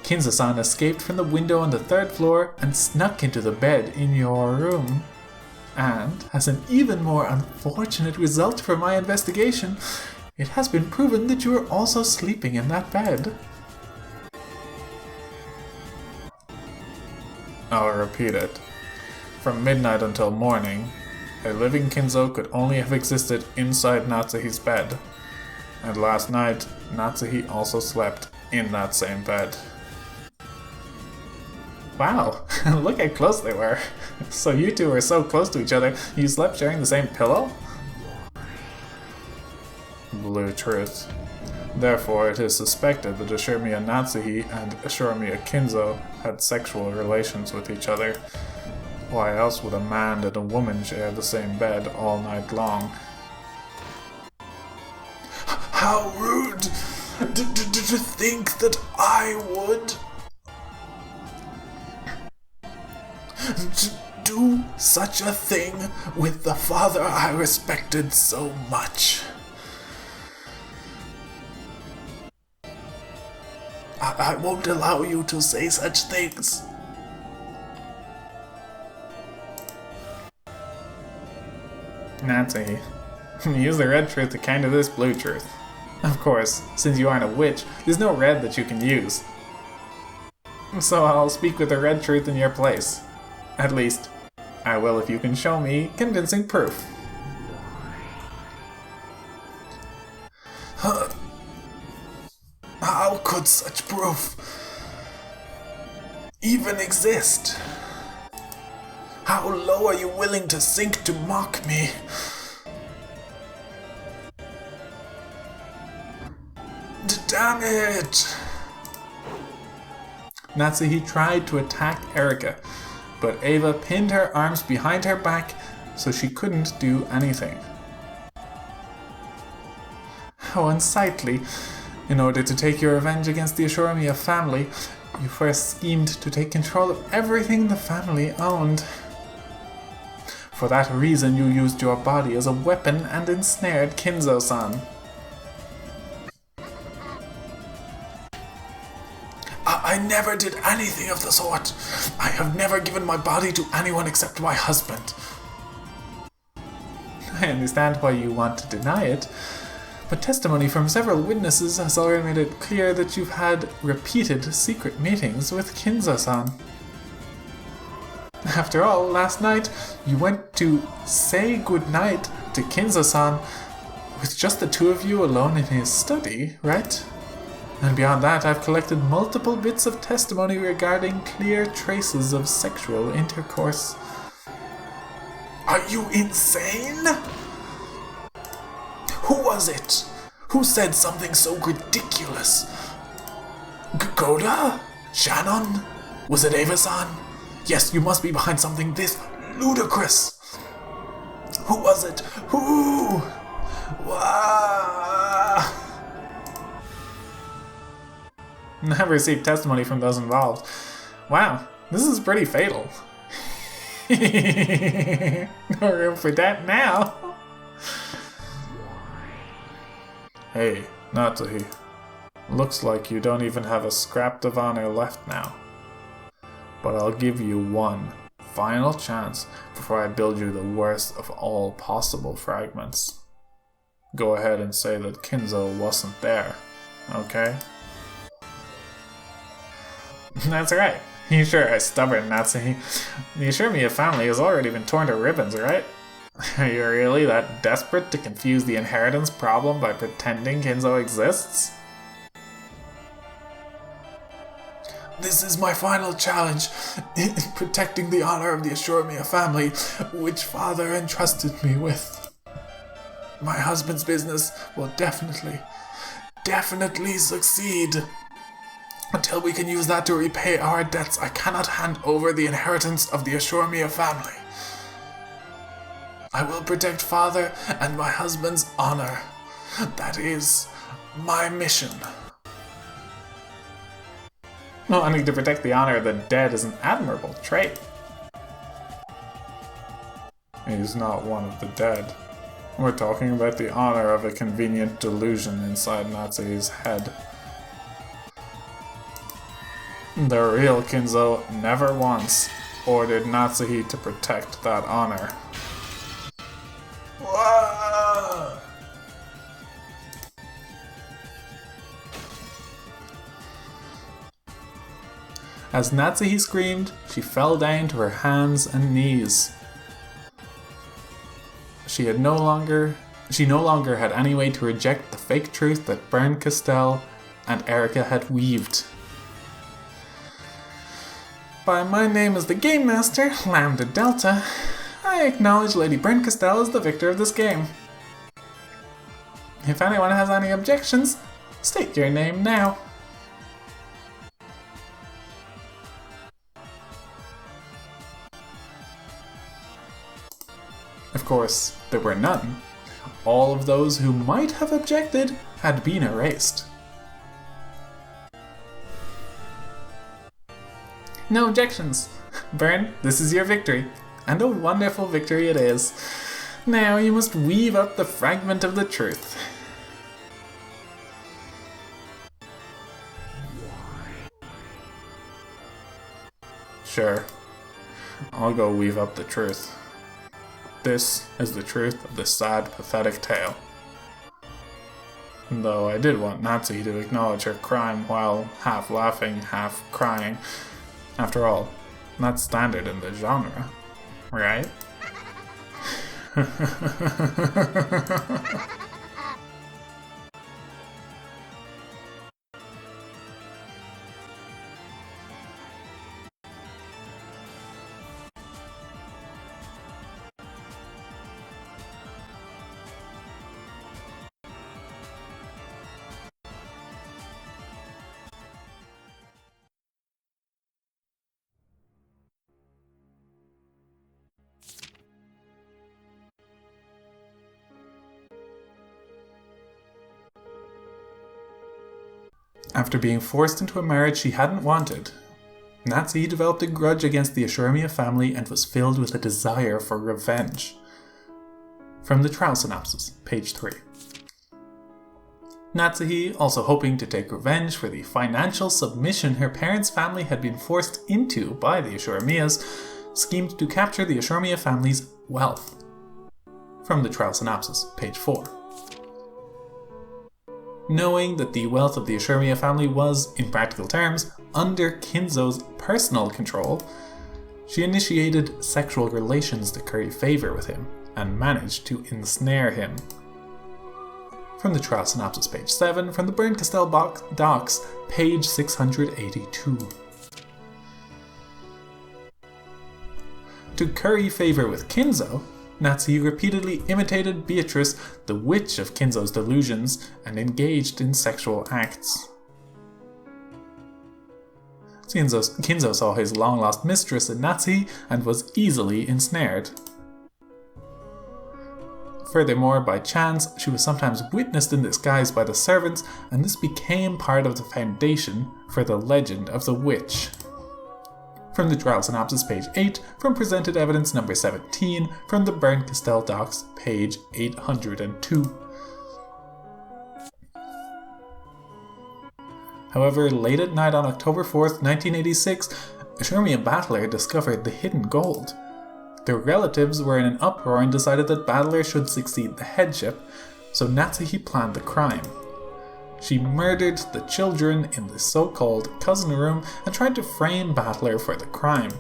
Kinzo-san escaped from the window on the 3rd floor and snuck into the bed in your room. And, as an even more unfortunate result for my investigation, it has been proven that you were also sleeping in that bed. I'll repeat it. From midnight until morning, a living Kinzo could only have existed inside Natsuhi's bed. And last night, Natsuhi also slept in that same bed. Wow, look how close they were. So you two were so close to each other, you slept sharing the same pillow? Blue truth. Therefore, it is suspected that Ashuramiya Natsuhi and Ashuramiya Kinzo had sexual relations with each other. Why else would a man and a woman share the same bed all night long? How rude! To think that I would do such a thing with the father I respected so much. I won't allow you to say such things. Natsuhi, use the red truth to counter this blue truth. Of course, since you aren't a witch, there's no red that you can use. So I'll speak with the red truth in your place. At least, I will if you can show me convincing proof. How could such proof even exist? How low are you willing to sink to mock me? Damn it! Natsuhi tried to attack Erika, but Ava pinned her arms behind her back so she couldn't do anything. How unsightly! In order to take your revenge against the Ashuramiya family, you first schemed to take control of everything the family owned. For that reason, you used your body as a weapon and ensnared Kinzo-san. I never did anything of the sort. I have never given my body to anyone except my husband. I understand why you want to deny it, but testimony from several witnesses has already made it clear that you've had repeated secret meetings with Kinzo-san. After all, last night you went to say goodnight to Kinzo-san with just the two of you alone in his study, right? And beyond that, I've collected multiple bits of testimony regarding clear traces of sexual intercourse. Are you insane? Who was it? Who said something so ridiculous? Goda? Shannon? Was it Ava-san? Yes, you must be behind something this ludicrous. Who was it? Who? Wah! Never received testimony from those involved. Wow, this is pretty fatal. No room for that now. Hey, Natsuhi. Looks like you don't even have a scrap of honor left now. But I'll give you one final chance before I build you the worst of all possible fragments. Go ahead and say that Kinzo wasn't there, okay? That's right. You sure are stubborn, Natsuhi. The Ashurmiya family has already been torn to ribbons, right? Are you really that desperate to confuse the inheritance problem by pretending Kinzo exists? This is my final challenge in protecting the honor of the Ashurmiya family, which father entrusted me with. My husband's business will definitely succeed. Until we can use that to repay our debts, I cannot hand over the inheritance of the Ashurmiya family. I will protect father and my husband's honor. That is my mission. Wanting to protect the honor of the dead is an admirable trait. He's not one of the dead. We're talking about the honor of a convenient delusion inside Natsuhi's head. The real Kinzo never once ordered Natsuhi to protect that honor. Whoa! As Natsuhi screamed, she fell down to her hands and knees. She no longer had any way to reject the fake truth that Bern Castell and Erica had weaved. By my name as the Game Master, Lambda Delta, I acknowledge Lady Bern Castell as the victor of this game. If anyone has any objections, state your name now. Of course, there were none. All of those who might have objected had been erased. No objections. Bern, this is your victory. And a wonderful victory it is. Now you must weave up the fragment of the truth. Sure. I'll go weave up the truth. This is the truth of this sad, pathetic tale. Though I did want Natsuhi to acknowledge her crime while half laughing, half crying. After all, that's standard in the genre, right? After being forced into a marriage she hadn't wanted, Natsuhi developed a grudge against the Ashurmiya family and was filled with a desire for revenge. From the trial synopsis, page 3. Natsuhi, also hoping to take revenge for the financial submission her parents' family had been forced into by the Ashurmiyas, schemed to capture the Ashurmiya family's wealth. From the trial synopsis, page 4. Knowing that the wealth of the Ashurmiya family was, in practical terms, under Kinzo's personal control, she initiated sexual relations to curry favor with him, and managed to ensnare him. From the trial synopsis, page 7, from the Bern Castell docs, page 682. To curry favor with Kinzo, Natsuhi repeatedly imitated Beatrice, the witch of Kinzo's delusions, and engaged in sexual acts. Kinzo saw his long-lost mistress in Natsuhi and was easily ensnared. Furthermore, by chance, she was sometimes witnessed in disguise by the servants, and this became part of the foundation for the legend of the witch. From the trial synopsis, page 8, from presented evidence number 17, from the Bern-Castell docs, page 802. However, late at night on October 4th, 1986, Shermia Battler discovered the hidden gold. Their relatives were in an uproar and decided that Battler should succeed the headship, so Natsuhi planned the crime. She murdered the children in the so-called cousin room and tried to frame Battler for the crime.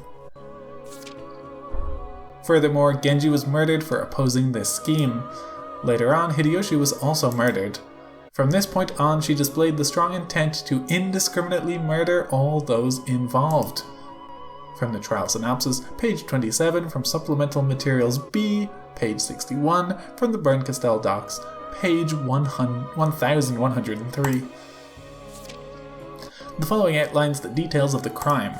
Furthermore, Genji was murdered for opposing this scheme. Later on, Hideyoshi was also murdered. From this point on, she displayed the strong intent to indiscriminately murder all those involved. From the trial synopsis, page 27, from supplemental materials B, page 61, from the Bern-Castell docs, page 1103. The following outlines the details of the crime.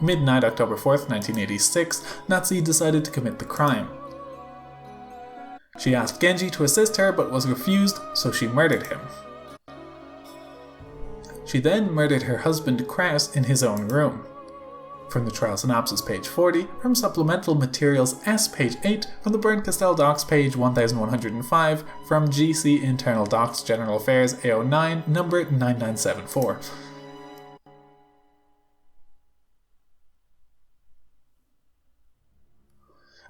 Midnight, October 4th, 1986, Natsuhi decided to commit the crime. She asked Genji to assist her but was refused, so she murdered him. She then murdered her husband Kraus in his own room. From the trial synopsis, page 40, from supplemental materials S, page 8, from the Bern-Castell docs, page 1105, from GC Internal Docs General Affairs A09, number 9974.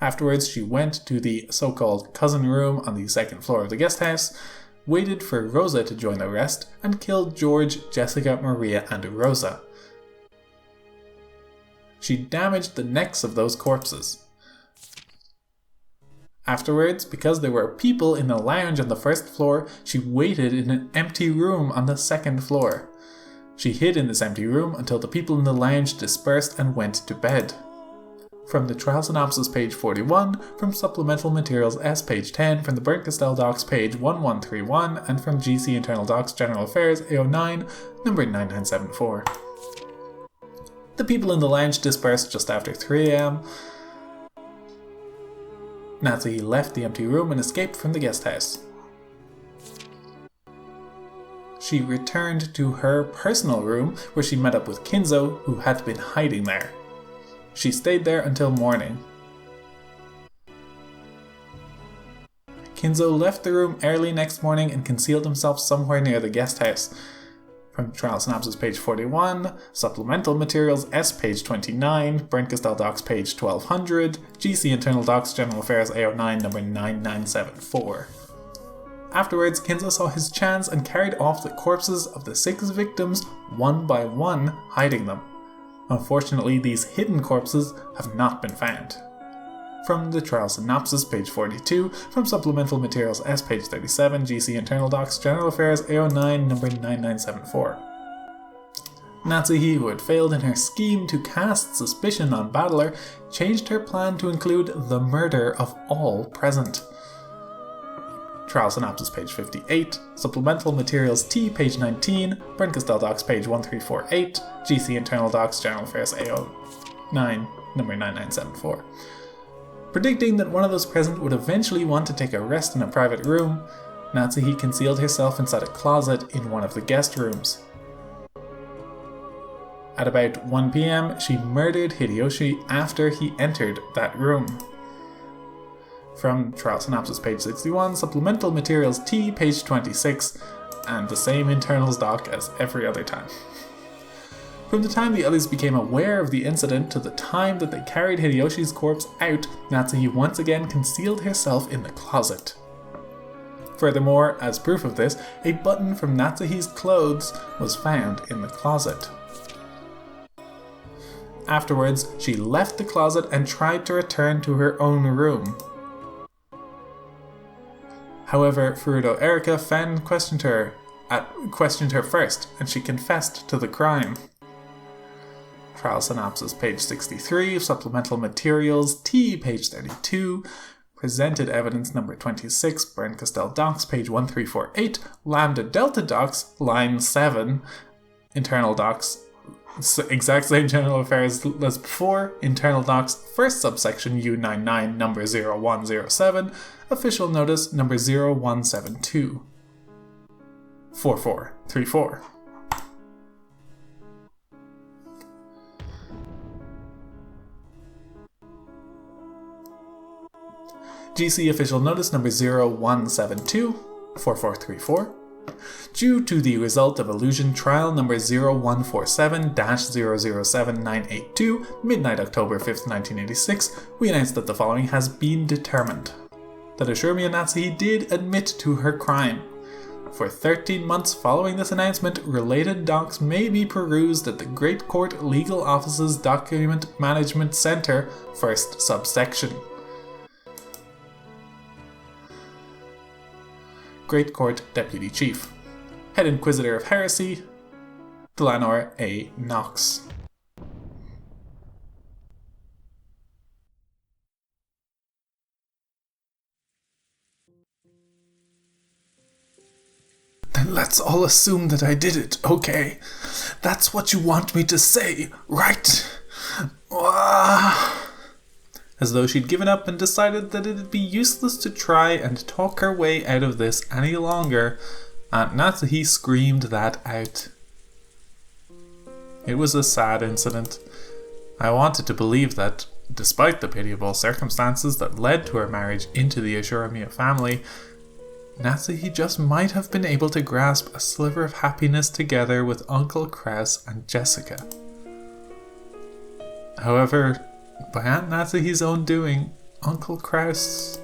Afterwards, she went to the so-called cousin room on the second floor of the guest house, waited for Rosa to join the rest, and killed George, Jessica, Maria, and Rosa. She damaged the necks of those corpses. Afterwards, because there were people in the lounge on the first floor, she waited in an empty room on the second floor. She hid in this empty room until the people in the lounge dispersed and went to bed. From the trial synopsis, page 41, from supplemental materials S, page 10, from the Bern-Castell docs, page 1131, and from GC Internal Docs General Affairs A09, number 9974. The people in the lounge dispersed just after 3 am. Natsuhi left the empty room and escaped from the guest house. She returned to her personal room where she met up with Kinzo, who had been hiding there. She stayed there until morning. Kinzo left the room early next morning and concealed himself somewhere near the guest house. From trial synopsis, page 41, supplemental materials S, page 29, Bern-Castell docs, page 1200, GC Internal Docs General Affairs A09, number 9974. Afterwards, Kinzo saw his chance and carried off the corpses of the 6 victims one by one, hiding them. Unfortunately, these hidden corpses have not been found. From the trial synopsis, page 42, from supplemental materials S, page 37, GC Internal Docs General Affairs A09, number 9974. Natsuhi, who had failed in her scheme to cast suspicion on Battler, changed her plan to include the murder of all present. Trial synopsis, page 58, supplemental materials T, page 19, Bern-Castell docs, page 1348, GC Internal Docs General Affairs A09, number 9974. Predicting that one of those present would eventually want to take a rest in a private room, Natsuhi concealed herself inside a closet in one of the guest rooms. At about 1 p.m, she murdered Hideyoshi after he entered that room. From trial synopsis, page 61, supplemental materials T, page 26, and the same internals doc as every other time. From the time the others became aware of the incident to the time that they carried Hideyoshi's corpse out, Natsuhi once again concealed herself in the closet. Furthermore, as proof of this, a button from Natsuhi's clothes was found in the closet. Afterwards, she left the closet and tried to return to her own room. However, Furudo Erika questioned her first, and she confessed to the crime. Trial synopsis, page 63, supplemental materials T, page 32, presented evidence number 26, Bern-Castell docs, page 1348, Lambda Delta docs, line 7, internal docs. Exact same general affairs as before. Internal docs, first subsection U99, number 0107. Official notice, number 0172. 4434. GC official notice number 0172, 4434. Due to the result of illusion trial number 0147-007982, midnight October 5th, 1986, we announce that the following has been determined. That Ashurmia Natsuhi did admit to her crime. For 13 months following this announcement, related docs may be perused at the Great Court Legal Office's Document Management Center, first subsection. Great Court Deputy Chief. Head Inquisitor of Heresy, Delanor A. Knox. Then let's all assume that I did it, okay? That's what you want me to say, right? As though she'd given up and decided that it'd be useless to try and talk her way out of this any longer, Aunt Natsuhi screamed that out. It was a sad incident. I wanted to believe that, despite the pitiable circumstances that led to her marriage into the Ashuramiya family, Natsuhi just might have been able to grasp a sliver of happiness together with Uncle Kraus and Jessica. However, by Aunt Natsuhi's own doing, Uncle Kraus,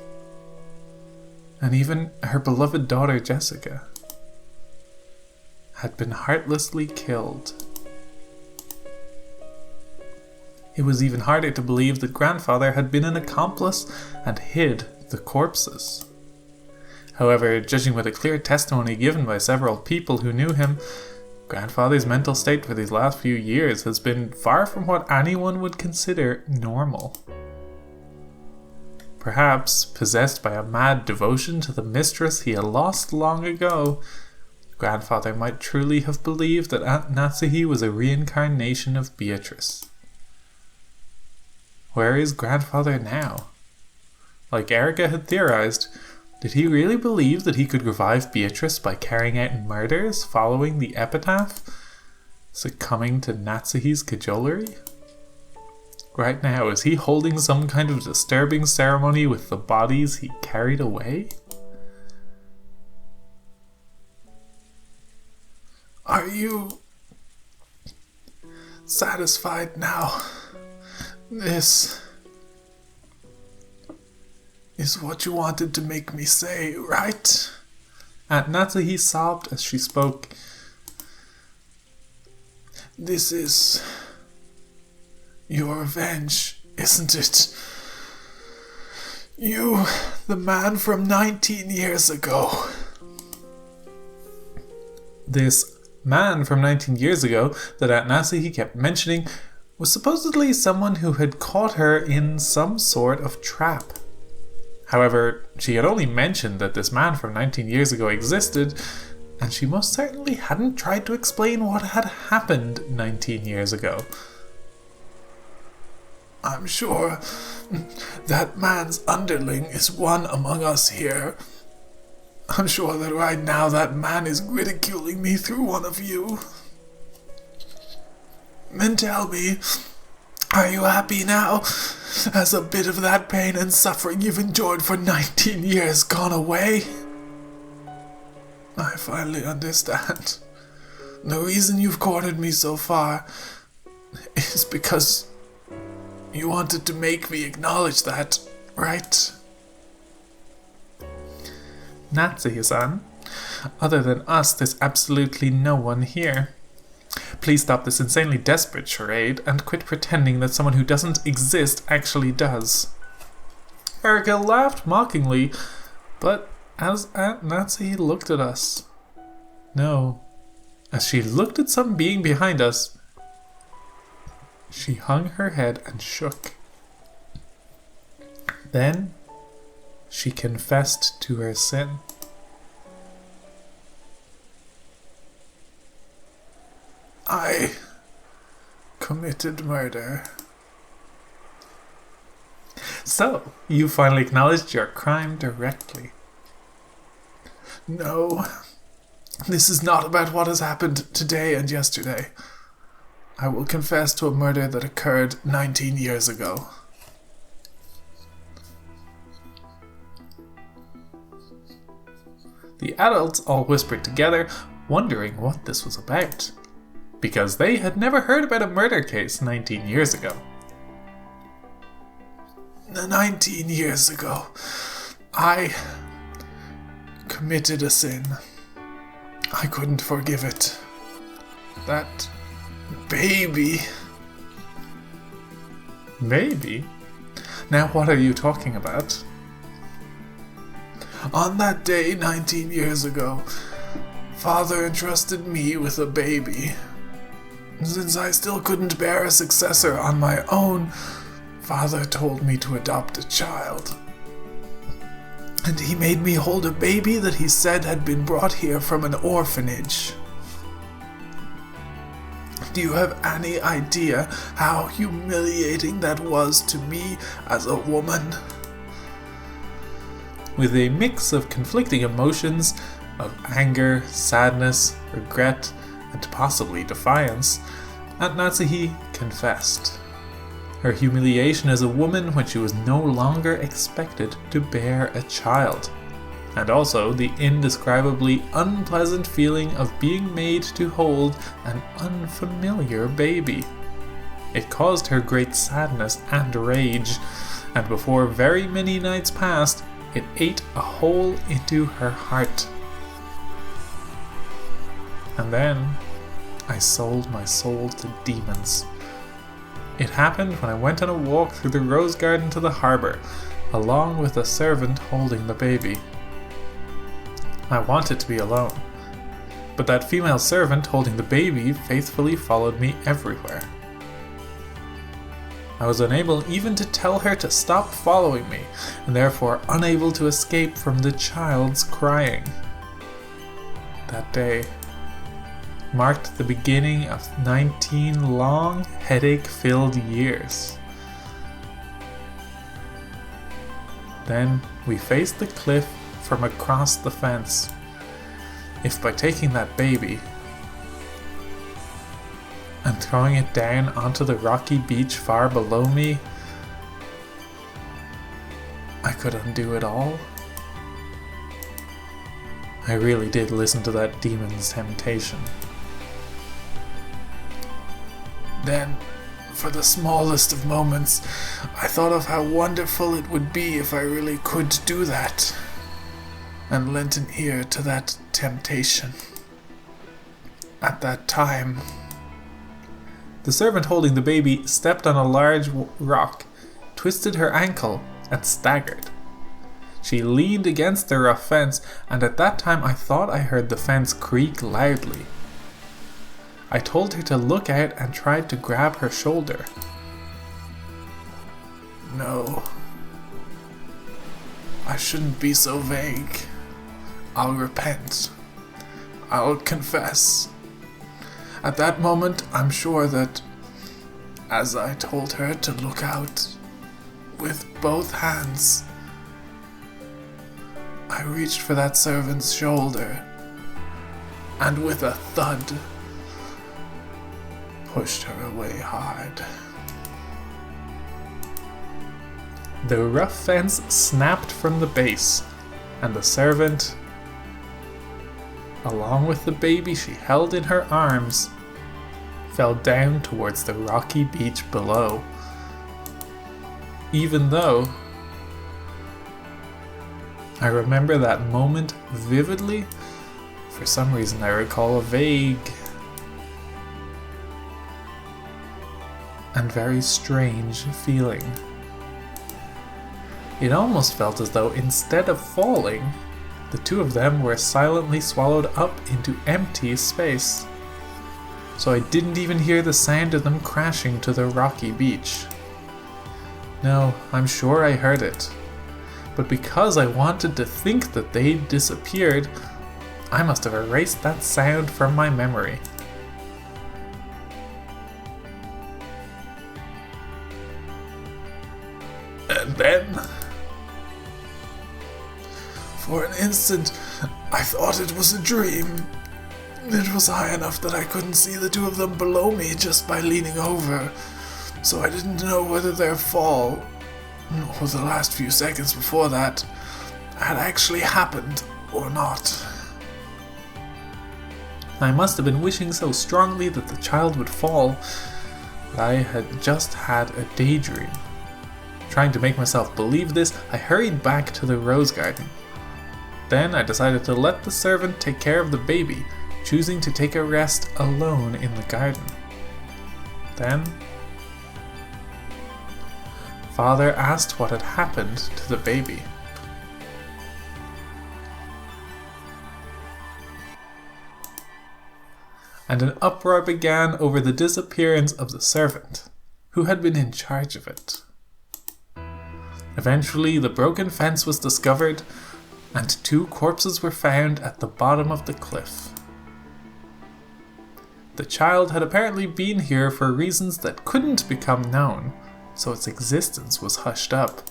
and even her beloved daughter Jessica, had been heartlessly killed. It was even harder to believe that Grandfather had been an accomplice and hid the corpses. However, judging by the clear testimony given by several people who knew him, Grandfather's mental state for these last few years has been far from what anyone would consider normal. Perhaps, possessed by a mad devotion to the mistress he had lost long ago, Grandfather might truly have believed that Aunt Natsuhi was a reincarnation of Beatrice. Where is Grandfather now? Like Erica had theorized, did he really believe that he could revive Beatrice by carrying out murders following the epitaph, succumbing to Natsuhi's cajolery? Right now, is he holding some kind of disturbing ceremony with the bodies he carried away? Are you satisfied now? This is what you wanted to make me say, right? Aunt Natsuhi sobbed as she spoke. This is your revenge, isn't it? You, the man from 19 years ago. This man from 19 years ago that Aunt Natsuhi kept mentioning was supposedly someone who had caught her in some sort of trap. However, she had only mentioned that this man from 19 years ago existed, and she most certainly hadn't tried to explain what had happened 19 years ago. I'm sure that man's underling is one among us here. I'm sure that right now that man is ridiculing me through one of you. Then tell me, are you happy now? Has a bit of that pain and suffering you've endured for 19 years gone away? I finally understand. The reason you've cornered me so far is because you wanted to make me acknowledge that, right? Natsuhi-san, other than us, there's absolutely no one here. Please stop this insanely desperate charade and quit pretending that someone who doesn't exist actually does. Erica laughed mockingly, but as Aunt Natsuhi looked at us, no, as she looked at some being behind us, she hung her head and shook. Then she confessed to her sin. committed murder. So, you finally acknowledged your crime directly. No, this is not about what has happened today and yesterday. I will confess to a murder that occurred 19 years ago. The adults all whispered together, wondering what this was about, because they had never heard about a murder case 19 years ago. 19 years ago, I committed a sin. I couldn't forgive it. That baby. Maybe. Now what are you talking about? On that day 19 years ago, Father entrusted me with a baby. Since I still couldn't bear a successor on my own, Father told me to adopt a child. And he made me hold a baby that he said had been brought here from an orphanage. Do you have any idea how humiliating that was to me as a woman? With a mix of conflicting emotions of anger, sadness, regret, and possibly defiance, Aunt Natsuhi confessed. Her humiliation as a woman when she was no longer expected to bear a child, and also the indescribably unpleasant feeling of being made to hold an unfamiliar baby. It caused her great sadness and rage, and before very many nights passed, it ate a hole into her heart. And then I sold my soul to demons. It happened when I went on a walk through the rose garden to the harbour, along with a servant holding the baby. I wanted to be alone, but that female servant holding the baby faithfully followed me everywhere. I was unable even to tell her to stop following me, and therefore unable to escape from the child's crying. That day marked the beginning of 19 long, headache-filled years. Then we faced the cliff from across the fence. If by taking that baby and throwing it down onto the rocky beach far below me, I could undo it all, I really did listen to that demon's temptation. Then, for the smallest of moments, I thought of how wonderful it would be if I really could do that, and lent an ear to that temptation. At that time, the servant holding the baby stepped on a large rock, twisted her ankle, and staggered. She leaned against the rough fence, and at that time I thought I heard the fence creak loudly. I told her to look out and tried to grab her shoulder. No. I shouldn't be so vague. I'll repent. I'll confess. At that moment, I'm sure that, as I told her to look out with both hands, I reached for that servant's shoulder, and with a thud, pushed her away hard. The rough fence snapped from the base, and the servant, along with the baby she held in her arms, fell down towards the rocky beach below. Even though I remember that moment vividly, for some reason I recall a vague and very strange feeling. It almost felt as though instead of falling, the two of them were silently swallowed up into empty space. So I didn't even hear the sound of them crashing to the rocky beach. No, I'm sure I heard it. But because I wanted to think that they'd disappeared, I must have erased that sound from my memory. And then, for an instant, I thought it was a dream. It was high enough that I couldn't see the two of them below me just by leaning over, so I didn't know whether their fall, or the last few seconds before that, had actually happened or not. I must have been wishing so strongly that the child would fall, but I had just had a daydream. Trying to make myself believe this, I hurried back to the rose garden. Then I decided to let the servant take care of the baby, choosing to take a rest alone in the garden. Then, Father asked what had happened to the baby. And an uproar began over the disappearance of the servant, who had been in charge of it. Eventually, the broken fence was discovered, and 2 corpses were found at the bottom of the cliff. The child had apparently been here for reasons that couldn't become known, so its existence was hushed up.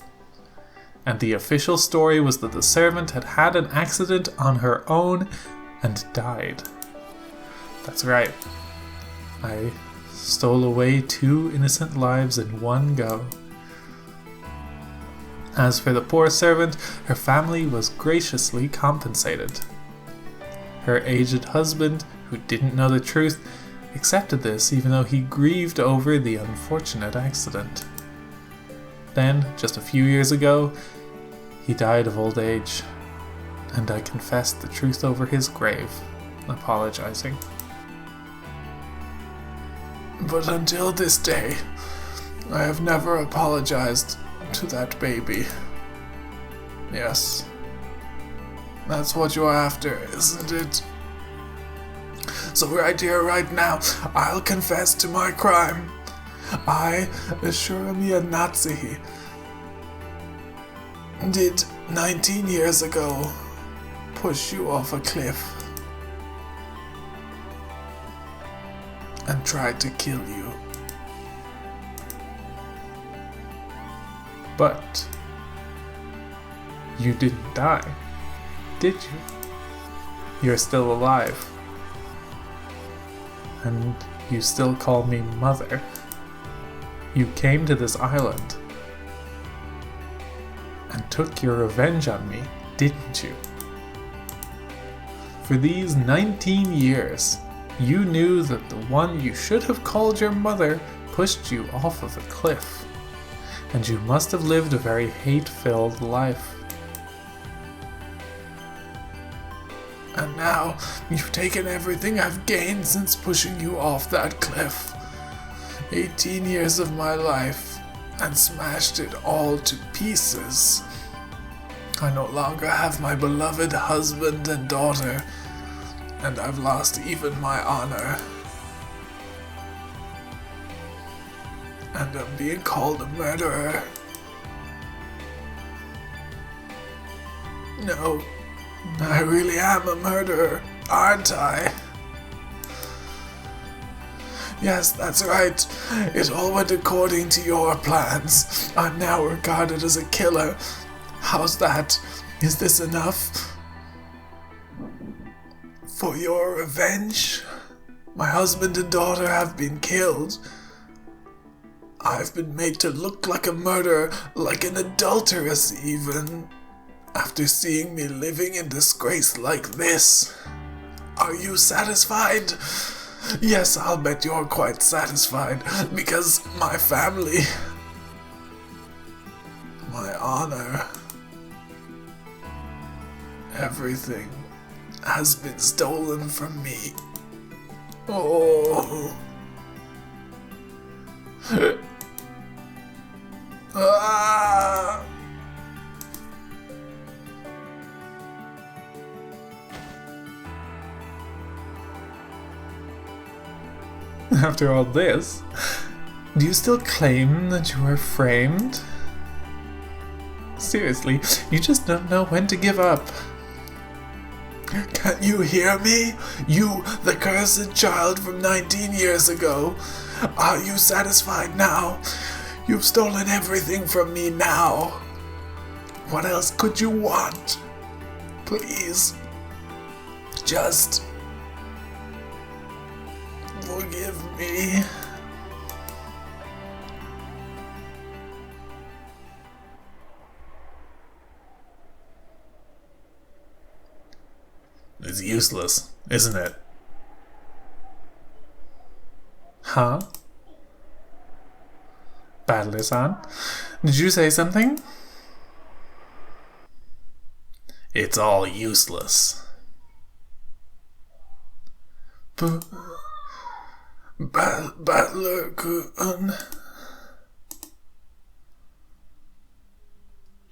And the official story was that the servant had had an accident on her own and died. That's right. I stole away 2 innocent lives in one go. As for the poor servant, her family was graciously compensated. Her aged husband, who didn't know the truth, accepted this even though he grieved over the unfortunate accident. Then, just a few years ago, he died of old age, and I confessed the truth over his grave, apologizing. But until this day, I have never apologized to that baby. Yes. That's what you're after, isn't it? So right here, right now, I'll confess to my crime. I, Shuramiya Natsuhi, did 19 years ago push you off a cliff and tried to kill you. But you didn't die, did you? You're still alive. And you still call me Mother. You came to this island and took your revenge on me, didn't you? For these 19 years, you knew that the one you should have called your mother pushed you off of a cliff, and you must have lived a very hate-filled life. And now, you've taken everything I've gained since pushing you off that cliff. 18 years of my life, and smashed it all to pieces. I no longer have my beloved husband and daughter, and I've lost even my honor. And I'm being called a murderer. No, I really am a murderer, aren't I? Yes, that's right. It all went according to your plans. I'm now regarded as a killer. How's that? Is this enough? For your revenge? My husband and daughter have been killed. I've been made to look like a murderer, like an adulteress even, after seeing me living in disgrace like this. Are you satisfied? Yes, I'll bet you're quite satisfied, because my family, my honor, everything has been stolen from me. Oh. Ah. After all this, do you still claim that you were framed? Seriously, you just don't know when to give up. Can you hear me? You, the cursed child from 19 years ago. Are you satisfied now? You've stolen everything from me now. What else could you want? Please, just forgive me. It's useless, isn't it? Huh? Battler-san? Did you say something? It's all useless. Battler-kun.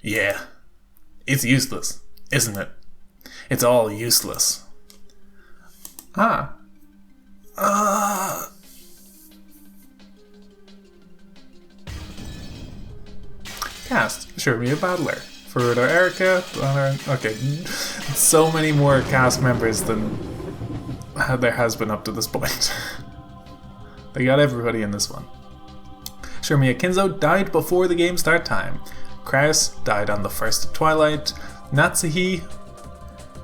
Yeah, it's useless, isn't it? It's all useless. Ah. Cast. Show me a battler. Furuta Erica. Okay. So many more cast members than there has been up to this point. They got everybody in this one. Shirmiya Kinzo died before the game start time. Kraus died on the first Twilight. Natsuhi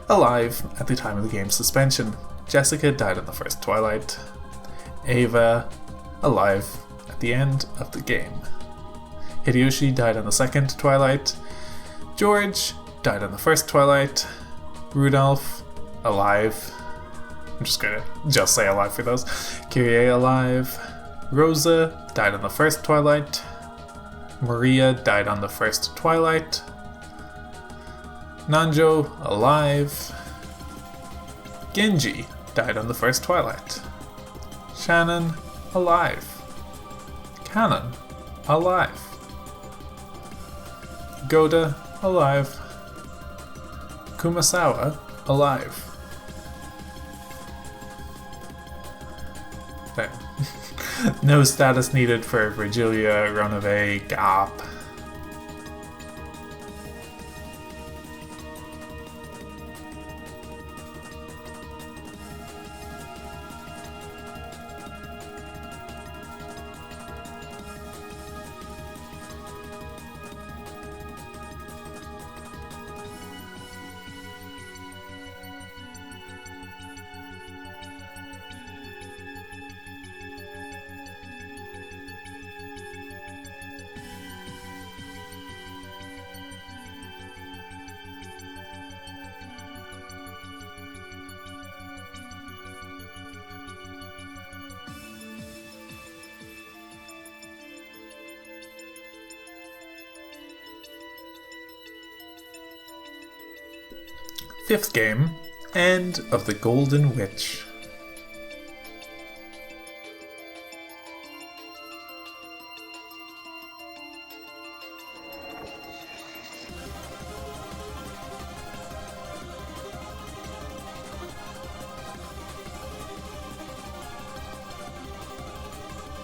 alive at the time of the game's suspension. Jessica died on the first Twilight. Ava alive at the end of the game. Hideyoshi died on the second Twilight. George died on the first Twilight. Rudolph alive. I'm just gonna say alive for those. Kyrie alive. Rosa died on the first Twilight. Maria died on the first Twilight. Nanjo alive. Genji died on the first Twilight. Shannon alive. Kanon alive. Goda alive. Kumasawa alive. There. No status needed for Virgilia, Ronave, Gap. Fifth game, End of the Golden Witch.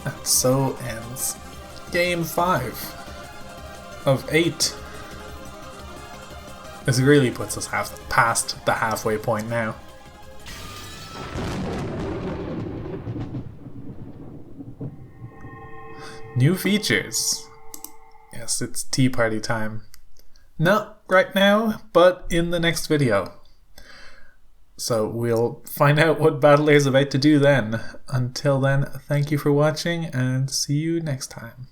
And so ends Game 5 of 8. This really puts us past the halfway point now. New features. Yes, it's tea party time. Not right now, but in the next video. So we'll find out what Battler is about to do then. Until then, thank you for watching and see you next time.